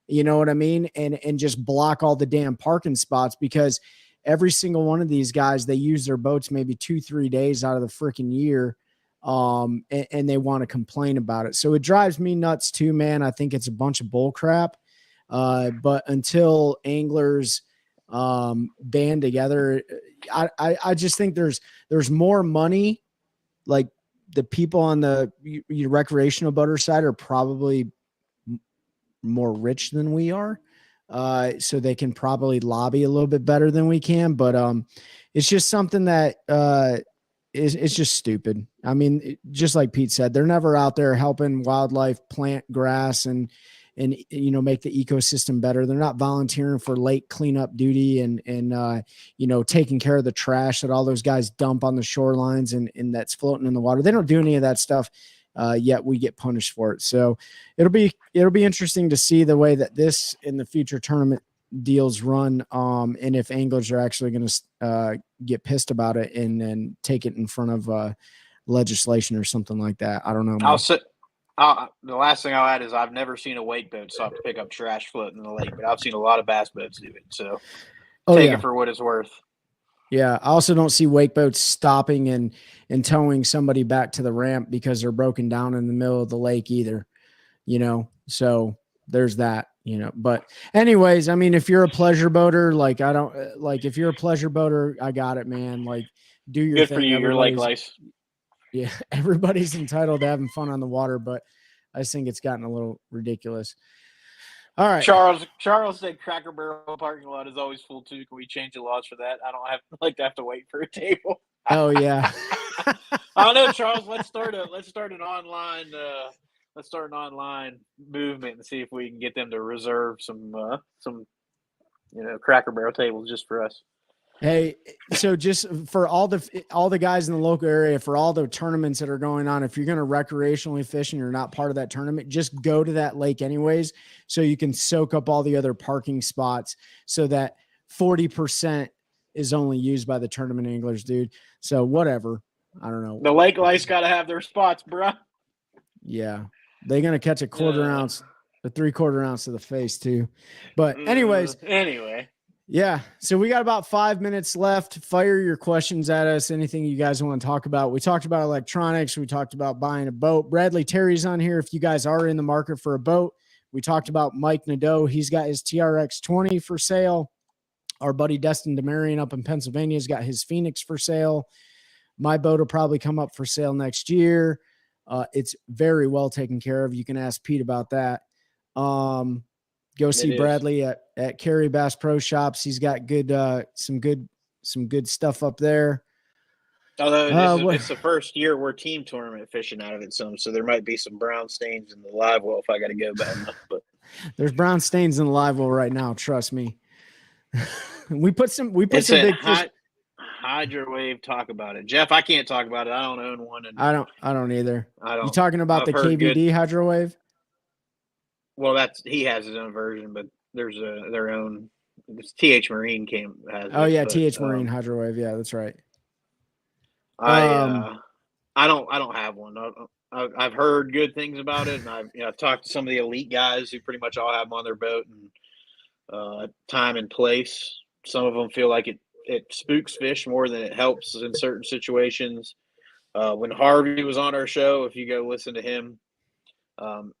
You know what I mean? And just block all the damn parking spots, because every single one of these guys, they use their boats maybe 2-3 days out of the freaking year. And they want to complain about it. So it drives me nuts too, man. I think it's a bunch of bull crap. But until anglers band together, I just think there's more money. Like, the people on the recreational boater side are probably more rich than we are. So they can probably lobby a little bit better than we can. But it's just something that it's just stupid. I mean, just like Pete said, they're never out there helping wildlife plant grass and make the ecosystem better. They're not volunteering for lake cleanup duty and taking care of the trash that all those guys dump on the shorelines and that's floating in the water. They don't do any of that stuff. Yet we get punished for it. So it'll be interesting to see the way that this in the future tournament deals run. And if anglers are actually going to get pissed about it and then take it in front of legislation or something like that. I don't know. The last thing I'll add is I've never seen a wake boat stop to pick up trash floating in the lake, but I've seen a lot of bass boats do it. So take it for what it's worth. Yeah. I also don't see wake boats stopping and towing somebody back to the ramp because they're broken down in the middle of the lake either, so there's that, but anyways, I mean, if you're a pleasure boater, if you're a pleasure boater, I got it, man. Like, do your Good thing. for you. Your lake life. Yeah. Everybody's entitled to having fun on the water, but I just think it's gotten a little ridiculous. All right. Charles said Cracker Barrel parking lot is always full too. Can we change the laws for that? I don't have to wait for a table. Oh yeah. I don't know, Charles. Let's start an online movement and see if we can get them to reserve some Cracker Barrel tables just for us. Hey, so just for all the guys in the local area, for all the tournaments that are going on, if you're going to recreationally fish and you're not part of that tournament, just go to that lake anyways, so you can soak up all the other parking spots, so that 40% is only used by the tournament anglers, dude. So whatever. I don't know. The lake lice got to have their spots, bro. Yeah. They're going to catch a 1/4 ounce, a 3/4 ounce to the face too. But anyways, yeah. So we got about 5 minutes left. Fire your questions at us. Anything you guys want to talk about. We talked about electronics. We talked about buying a boat. Bradley Terry's on here. If you guys are in the market for a boat, we talked about Mike Nadeau. He's got his TRX 20 for sale. Our buddy Destin DeMarion up in Pennsylvania has got his Phoenix for sale. My boat will probably come up for sale next year. It's very well taken care of. You can ask Pete about that. Go see Bradley at Cary Bass Pro Shops. He's got good, some good stuff up there. Although What, it's the first year we're team tournament fishing out of it some, so there might be some brown stains in the live well if I got to go bad enough. But there's brown stains in the live well right now. Trust me. We put some it's a big fish. hydrowave. Talk about it, Jeff. I can't talk about it. I don't own one, and I don't either. I You don't. talking about I've the heard KVD good. hydrowave? Well, he has his own version, but there's their own. This TH Marine has Oh it, yeah, but TH Marine hydrowave. Yeah, that's right. I I don't have one. I've heard good things about it, and I've talked to some of the elite guys who pretty much all have them on their boat, and time and place. Some of them feel like it spooks fish more than it helps in certain situations. When Harvey was on our show, if you go listen to him, um,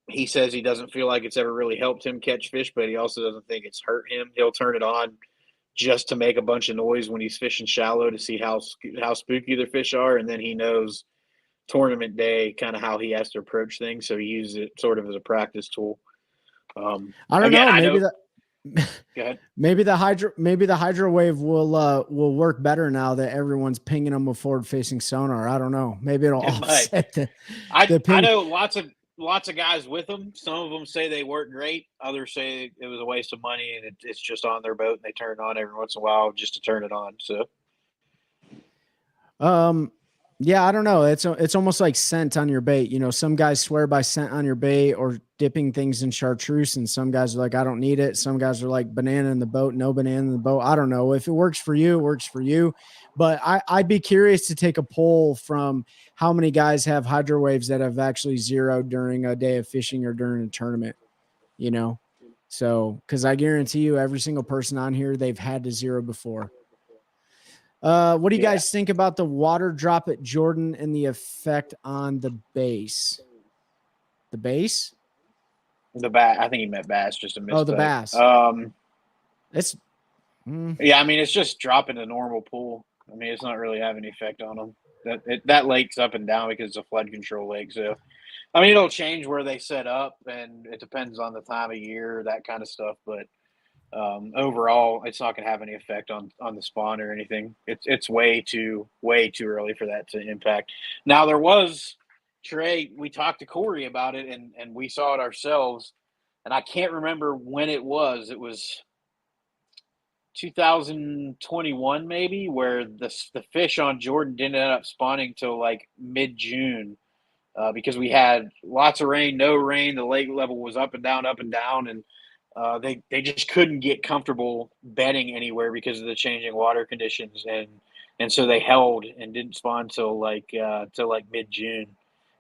he says he doesn't feel like it's ever really helped him catch fish, but he also doesn't think it's hurt him. He'll turn it on just to make a bunch of noise when he's fishing shallow to see how spooky their fish are, and then he knows tournament day kind of how he has to approach things, so he uses it sort of as a practice tool. I don't know. Maybe that. Go ahead. Maybe the hydrowave will work better now that everyone's pinging them with forward facing sonar. I don't know. Maybe it'll offset the I know lots of guys with them. Some of them say they work great. Others say it was a waste of money and it's just on their boat and they turn it on every once in a while just to turn it on. So, yeah, I don't know. It's almost like scent on your bait. You know, some guys swear by scent on your bait or dipping things in chartreuse, and some guys are like, I don't need it. Some guys are like, banana in the boat, no banana in the boat. I don't know. If it works for you, it works for you. But I'd be curious to take a poll from how many guys have hydrowaves that have actually zeroed during a day of fishing or during a tournament, you know? So, because I guarantee you, every single person on here, they've had to zero before. What do you guys think about the water drop at Jordan and the effect on the base? The base? The bass. I think he meant bass. Just a mistake. Oh, the bass. It's yeah. I mean, it's just dropping the normal pool. I mean, it's not really having any effect on them. That lake's up and down because it's a flood control lake. So, I mean, it'll change where they set up, and it depends on the time of year, that kind of stuff. But overall, it's not going to have any effect on the spawn or anything. It's way too early for that to impact. Now there was Trey. We talked to Corey about it, and we saw it ourselves. And I can't remember when it was. It was 2021 maybe, where the fish on Jordan didn't end up spawning till like mid-June. Because we had lots of rain, no rain. The lake level was up and down, and they just couldn't get comfortable bedding anywhere because of the changing water conditions, and so they held and didn't spawn till like mid-June,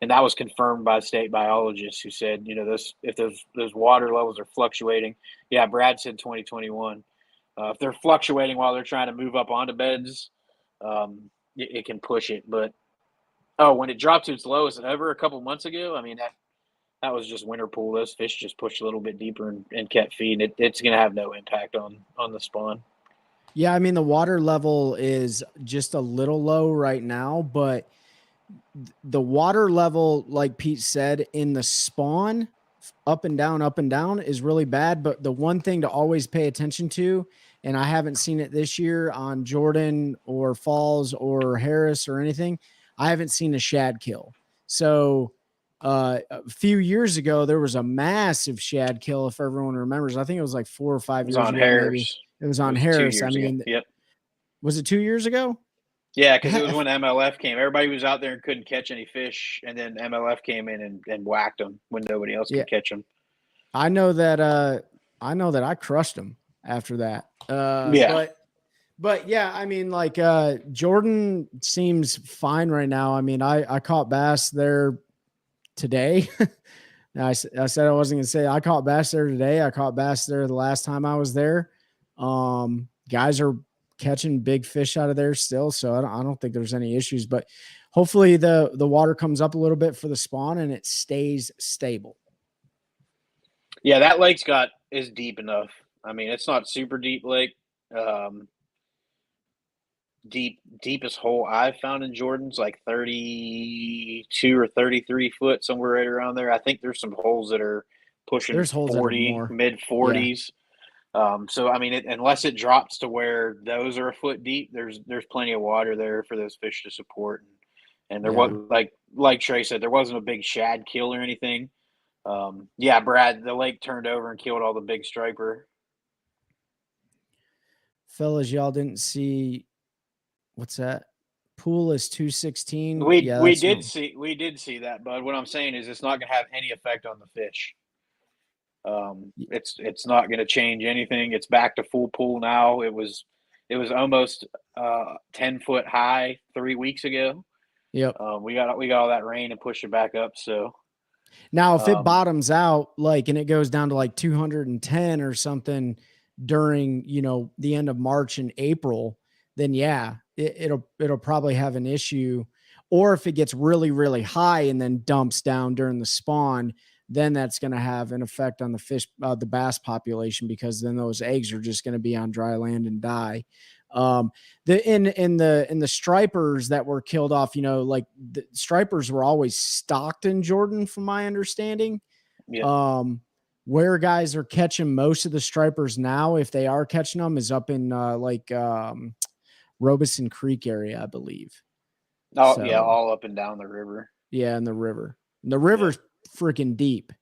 and that was confirmed by state biologists who said, you know, if those water levels are fluctuating. Yeah, Brad said 2021. If they're fluctuating while they're trying to move up onto beds, it can push it. But when it dropped to its lowest ever a couple months ago, I mean that was just winter pool. Those fish just pushed a little bit deeper and kept feeding. It's going to have no impact on the spawn. Yeah, I mean, the water level is just a little low right now, but the water level, like Pete said, in the spawn, up and down is really bad. But the one thing to always pay attention to, and I haven't seen it this year on Jordan or Falls or Harris or anything, I haven't seen a shad kill. So a few years ago, there was a massive shad kill, if everyone remembers. I think it was like 4 or 5 years ago. Harris. Maybe. It was on Harris. I mean, yep. Was it 2 years ago? Yeah, because it was when MLF came. Everybody was out there and couldn't catch any fish, and then MLF came in and whacked them when nobody else could catch them. I know that I crushed them after that. But yeah, I mean, like Jordan seems fine right now. I mean, I caught bass there today. I said I wasn't gonna say I caught bass there today. I caught bass there the last time I was there. Guys are catching big fish out of there still, so I don't think there's any issues. But hopefully the water comes up a little bit for the spawn and it stays stable. Yeah, that lake's is deep enough. I mean, it's not super deep lake. Deepest hole I've found in Jordan's like 32 or 33 foot, somewhere right around there. I think there's some holes that are pushing 40, mid 40s. So I mean, unless it drops to where those are a foot deep, there's plenty of water there for those fish to support. And there was Yeah. like Trey said, there wasn't a big shad kill or anything. Yeah, Brad, the lake turned over and killed all the big striper. Fellas, y'all didn't see what's that? Pool is 216. We Yeah, we that's did what. see that, bud. What I'm saying is, it's not going to have any effect on the fish. It's not going to change anything. It's back to full pool now. It was almost 10 foot high 3 weeks ago. Yep. We got all that rain and pushed it back up. So Now, if it bottoms out, like, and it goes down to like 210 or something during, the end of March and April, then yeah, it'll probably have an issue. Or if it gets really, really high and then dumps down during the spawn, then that's going to have an effect on the fish, the bass population, because then those eggs are just going to be on dry land and die. In the stripers that were killed off, like the stripers were always stocked in Jordan, from my understanding. yeah. Where guys are catching most of the stripers now, if they are catching them, is up in Robeson Creek area, I believe. Oh yeah, all up and down the river. Yeah, in the river. The river's freaking deep.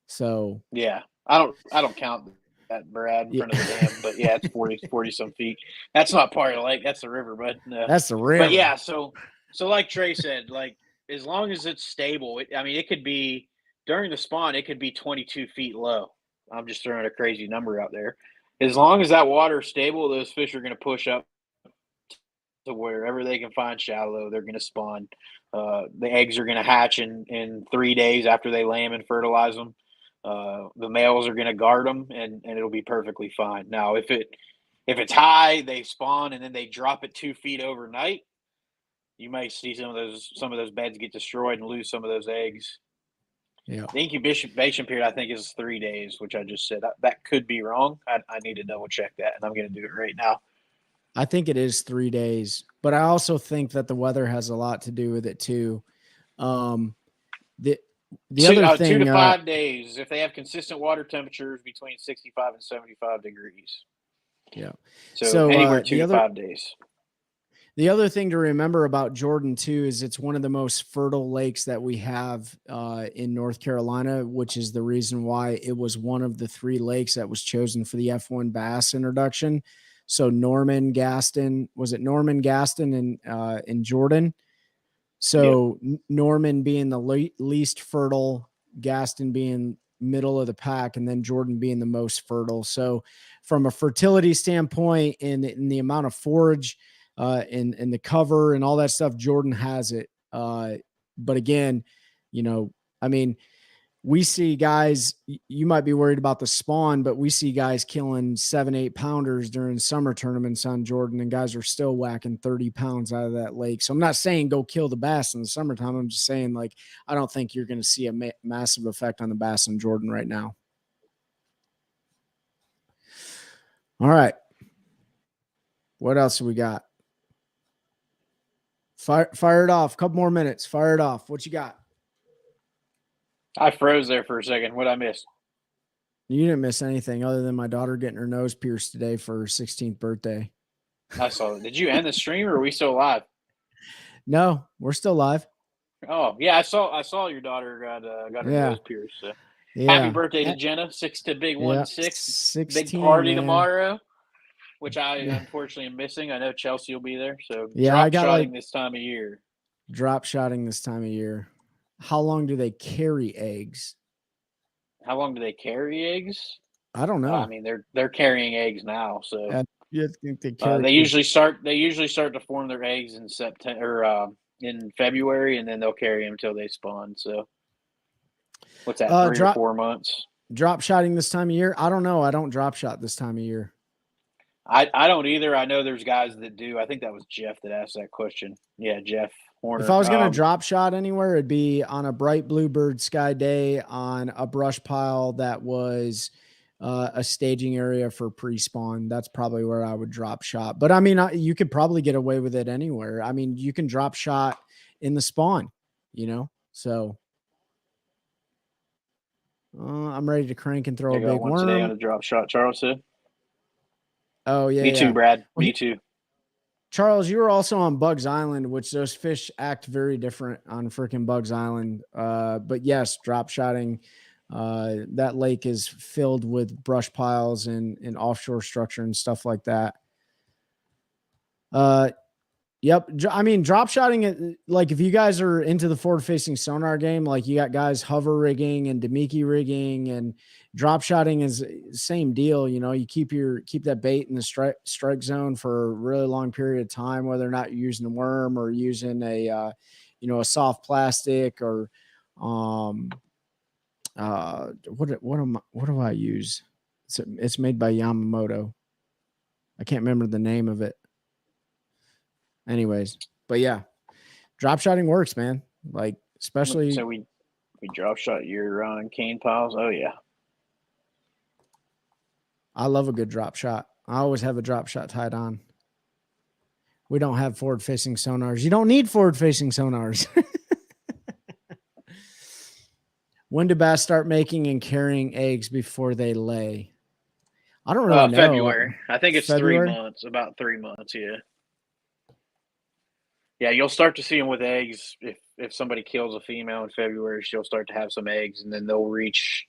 So yeah, I don't count that, Brad, in front of the dam, but yeah, it's 40 some feet. That's not part of the lake. That's the river, but that's the river. But yeah, so like Trey said, like, as long as it's stable, it could be during the spawn, it could be 22 feet low. I'm just throwing a crazy number out there. As long as that water is stable, those fish are going to push up to wherever they can find shallow. They're going to spawn. The eggs are going to hatch in 3 days after they lay them and fertilize them. The males are going to guard them, and it'll be perfectly fine. Now, if it's high, they spawn and then they drop it 2 feet overnight, you might see some of those beds get destroyed and lose some of those eggs. Yeah. The incubation period, I think, is 3 days, which I just said. That could be wrong. I need to double check that, and I'm going to do it right now. I think it is 3 days, but I also think that the weather has a lot to do with it too. The other thing, 2 to 5 days if they have consistent water temperatures between 65 and 75 degrees. Yeah. So anywhere 2 to 5 days. The other thing to remember about Jordan too is it's one of the most fertile lakes that we have in North Carolina, which is the reason why it was one of the 3 lakes that was chosen for the F1 bass introduction. So Norman Gaston in Jordan. So yep. Norman being the least fertile, Gaston being middle of the pack, and then Jordan being the most fertile. So from a fertility standpoint, in the amount of forage, in the cover and all that stuff, Jordan has it. But again, we see guys, you might be worried about the spawn, but we see guys killing 7-8 pounders during summer tournaments on Jordan, and guys are still whacking 30 pounds out of that lake. So I'm not saying go kill the bass in the summertime. I'm just saying, like, I don't think you're going to see a massive effect on the bass in Jordan right now. All right. What else do we got? Fire it off. Couple more minutes. Fire it off. What you got? I froze there for a second. What I missed? You didn't miss anything other than my daughter getting her nose pierced today for her 16th birthday. I saw it. Did you end the stream, or are we still live? No, we're still live. Oh yeah, I saw your daughter got her nose pierced. So. Yeah. Happy birthday to Jenna. 6 to big 16. Big 16, party man. Tomorrow, which I unfortunately am missing. I know Chelsea will be there. So I got shotting this time of year. Drop shotting this time of year. How long do they carry eggs? How long do they carry eggs? I don't know. I mean, they're carrying eggs now, so they usually start to form their eggs in September, in February, and then they'll carry them until they spawn. So, what's that? 3 or 4 months. Drop shotting this time of year? I don't know. I don't drop shot this time of year. I don't either. I know there's guys that do. I think that was Jeff that asked that question. Yeah, Jeff Horner. If I was going to drop shot anywhere, it'd be on a bright bluebird sky day on a brush pile that was a staging area for pre-spawn. That's probably where I would drop shot. But I mean, you could probably get away with it anywhere. I mean, you can drop shot in the spawn, so I'm ready to crank and throw a big worm. Today on a drop shot, Charles said. Oh yeah, Me yeah. too, Brad. Well, Me too. Charles, you were also on Bugs Island, which those fish act very different on freaking Bugs Island. But yes, drop shotting. That lake is filled with brush piles and offshore structure and stuff like that. Uh, Yep. I mean, drop shotting it, like if you guys are into the forward facing sonar game, like you got guys hover rigging and Demiki rigging, and drop shotting is same deal. You know, you keep that bait in the strike zone for a really long period of time, whether or not you're using a worm or using a soft plastic or, what do I use? It's made by Yamamoto. I can't remember the name of it. Anyways, but yeah, drop shotting works, man. Like, especially. So we drop shot your cane piles. Oh yeah. I love a good drop shot. I always have a drop shot tied on. We don't have forward facing sonars. You don't need forward facing sonars. When do bass start making and carrying eggs before they lay? I don't really know. February. I think it's February? 3 months. About 3 months. Yeah. Yeah, you'll start to see them with eggs. If somebody kills a female in February, she'll start to have some eggs, and then they'll reach.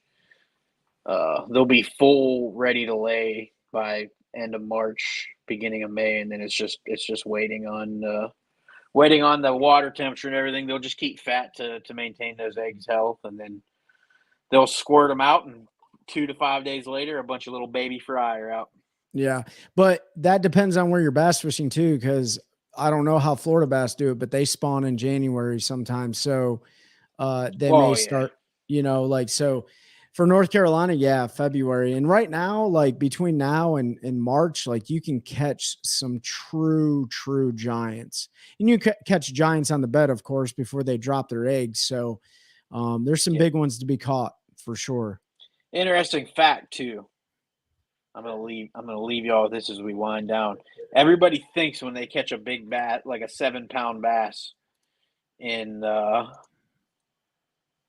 They'll be full, ready to lay by end of March, beginning of May, and then it's just waiting on the water temperature and everything. They'll just keep fat to maintain those eggs' health, and then they'll squirt them out, and 2 to 5 days later, a bunch of little baby fry are out. Yeah, but that depends on where you're bass fishing too, because I don't know how Florida bass do it, but they spawn in January sometimes. So they may start, so for North Carolina, yeah, February. And right now, like between now and March, like you can catch some true giants. And you catch giants on the bed, of course, before they drop their eggs. So there's some big ones to be caught for sure. Interesting fact too. I'm gonna leave y'all with this as we wind down. Everybody thinks when they catch a big bass, like a 7-pound bass, in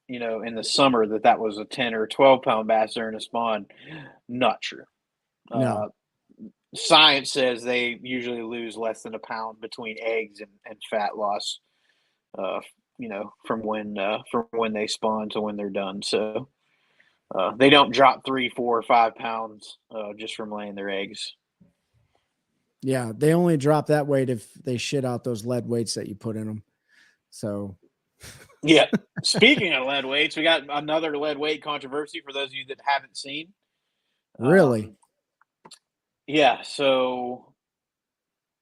in the summer, that was a 10 or 12-pound bass during a spawn. Not true. No. Science says they usually lose less than a pound between eggs and fat loss. From when they spawn to when they're done. So. They don't drop 3, 4, or 5 pounds just from laying their eggs. Yeah, they only drop that weight if they shit out those lead weights that you put in them. So, yeah. Speaking of lead weights, we got another lead weight controversy for those of you that haven't seen. Really? Yeah. So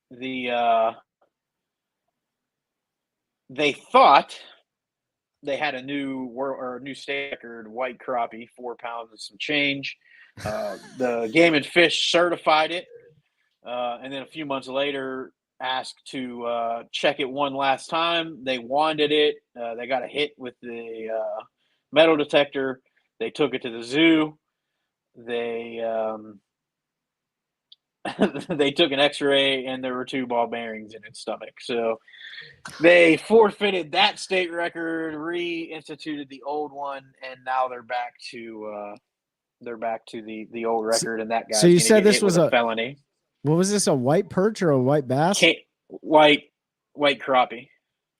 they thought they had a new state record white crappie, 4 pounds and some change. The Game and Fish certified it, and then a few months later asked to check it one last time. They wanted it. They got a hit with the metal detector. They took it to the zoo. They they took an X-ray, and there were 2 ball bearings in its stomach. So they forfeited that state record, reinstituted the old one, and now they're back to the old record. And that guy's so you said this was a felony. What was this? A white perch or a white bass? White crappie.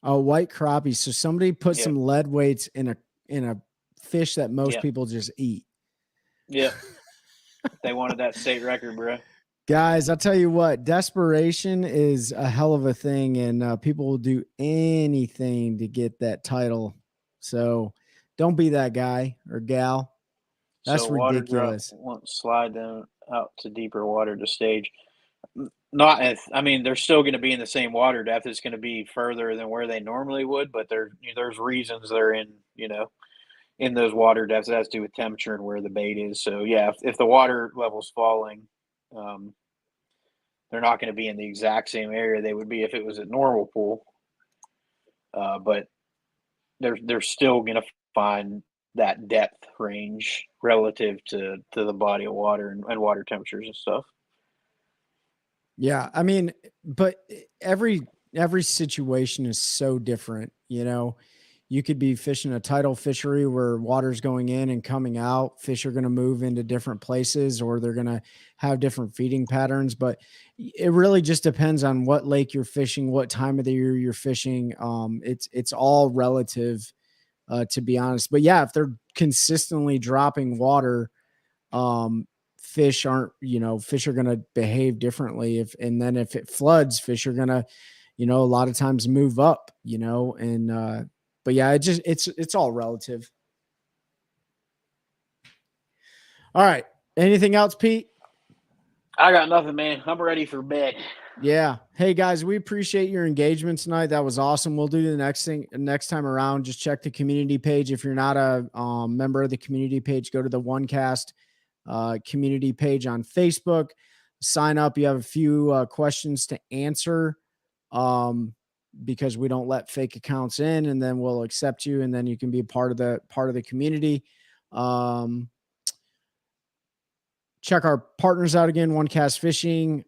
Oh, white crappie. So somebody put some lead weights in a fish that most people just eat. Yeah. They wanted that state record, bro. Guys, I'll tell you what, desperation is a hell of a thing, and people will do anything to get that title. So don't be that guy or gal. That's ridiculous. Won't slide them out to deeper water to stage. They're still going to be in the same water depth. It's going to be further than where they normally would, but there's reasons they're in those water depths. It has to do with temperature and where the bait is. So yeah, if the water level's falling, they're not going to be in the exact same area they would be if it was a normal pool. But they're still going to find that depth range relative to the body of water and water temperatures and stuff. Yeah, I mean, but every situation is so different. You could be fishing a tidal fishery where water's going in and coming out. Fish are going to move into different places, or they're going to have different feeding patterns, but it really just depends on what lake you're fishing, what time of the year you're fishing. It's all relative, to be honest. But yeah, if they're consistently dropping water, fish are going to behave differently. And then if it floods, fish are going to, a lot of times move up, but yeah, it's all relative. All right. Anything else, Pete? I got nothing, man. I'm ready for bed. Yeah. Hey guys, we appreciate your engagement tonight. That was awesome. We'll do the next time around. Just check the community page. If you're not a member of the community page, go to the OneCast community page on Facebook. Sign up. You have a few questions to answer, because we don't let fake accounts in, and then we'll accept you, and then you can be part of the community. Check our partners out again: OneCast Fishing,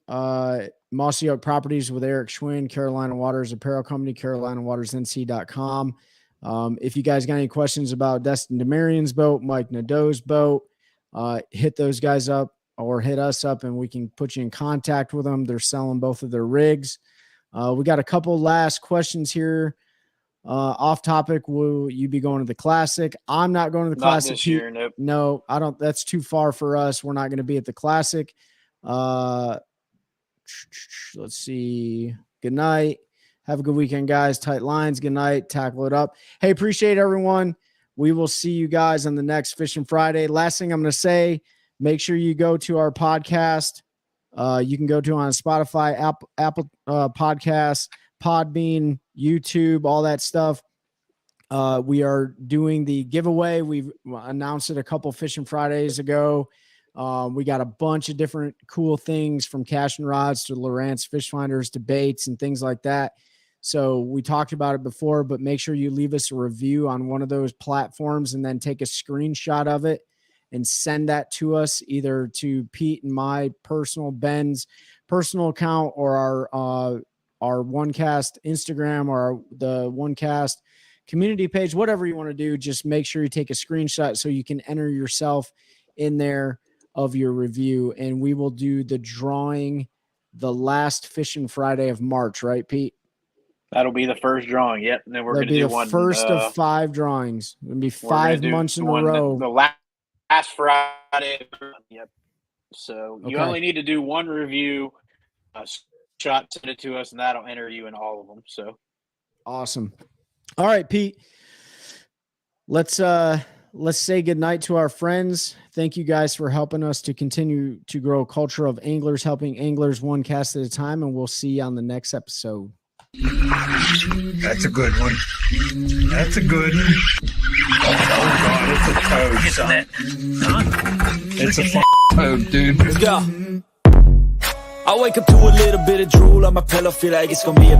Mossy Oak Properties with Eric Schwinn, Carolina Waters Apparel Company, CarolinaWatersNC.com. If you guys got any questions about Destin DeMarion's boat, Mike Nadeau's boat, hit those guys up or hit us up, and we can put you in contact with them. They're selling both of their rigs. We got a couple last questions here. Off topic, will you be going to the Classic? I'm not going to the Classic this year. Nope. No, I don't. That's too far for us. We're not going to be at the Classic. Let's see. Good night. Have a good weekend, guys. Tight lines. Good night. Tackle it up. Hey, appreciate everyone. We will see you guys on the next Fishing Friday. Last thing I'm going to say, make sure you go to our podcast. You can go to on Spotify, Apple Podcasts, Podbean, YouTube, all that stuff. We are doing the giveaway. We've announced it a couple Fishing Fridays ago. We got a bunch of different cool things, from casting rods to Lowrance fish finders to baits and things like that. So we talked about it before, but make sure you leave us a review on one of those platforms and then take a screenshot of it and send that to us, either to Pete and my Ben's personal account, or our OneCast Instagram, or the OneCast community page, whatever you want to do. Just make sure you take a screenshot so you can enter yourself in there of your review, and we will do the drawing the last Fishing Friday of March, right, Pete? That'll be the first drawing. Yep. And then we're going to do one. First of 5 drawings. It'll be 5 months in a row. The last Friday. Yep. So you only need to do one review, send it to us, and that'll enter you in all of them. So awesome. All right, Pete. Let's say goodnight to our friends. Thank you guys for helping us to continue to grow a culture of anglers, helping anglers one cast at a time, and we'll see you on the next episode. That's a good one. That's a good one. Oh God, it's a toad, son. It's a toad, dude. Let's go. I wake up to a little bit of drool on my pillow, feel like it's gonna be a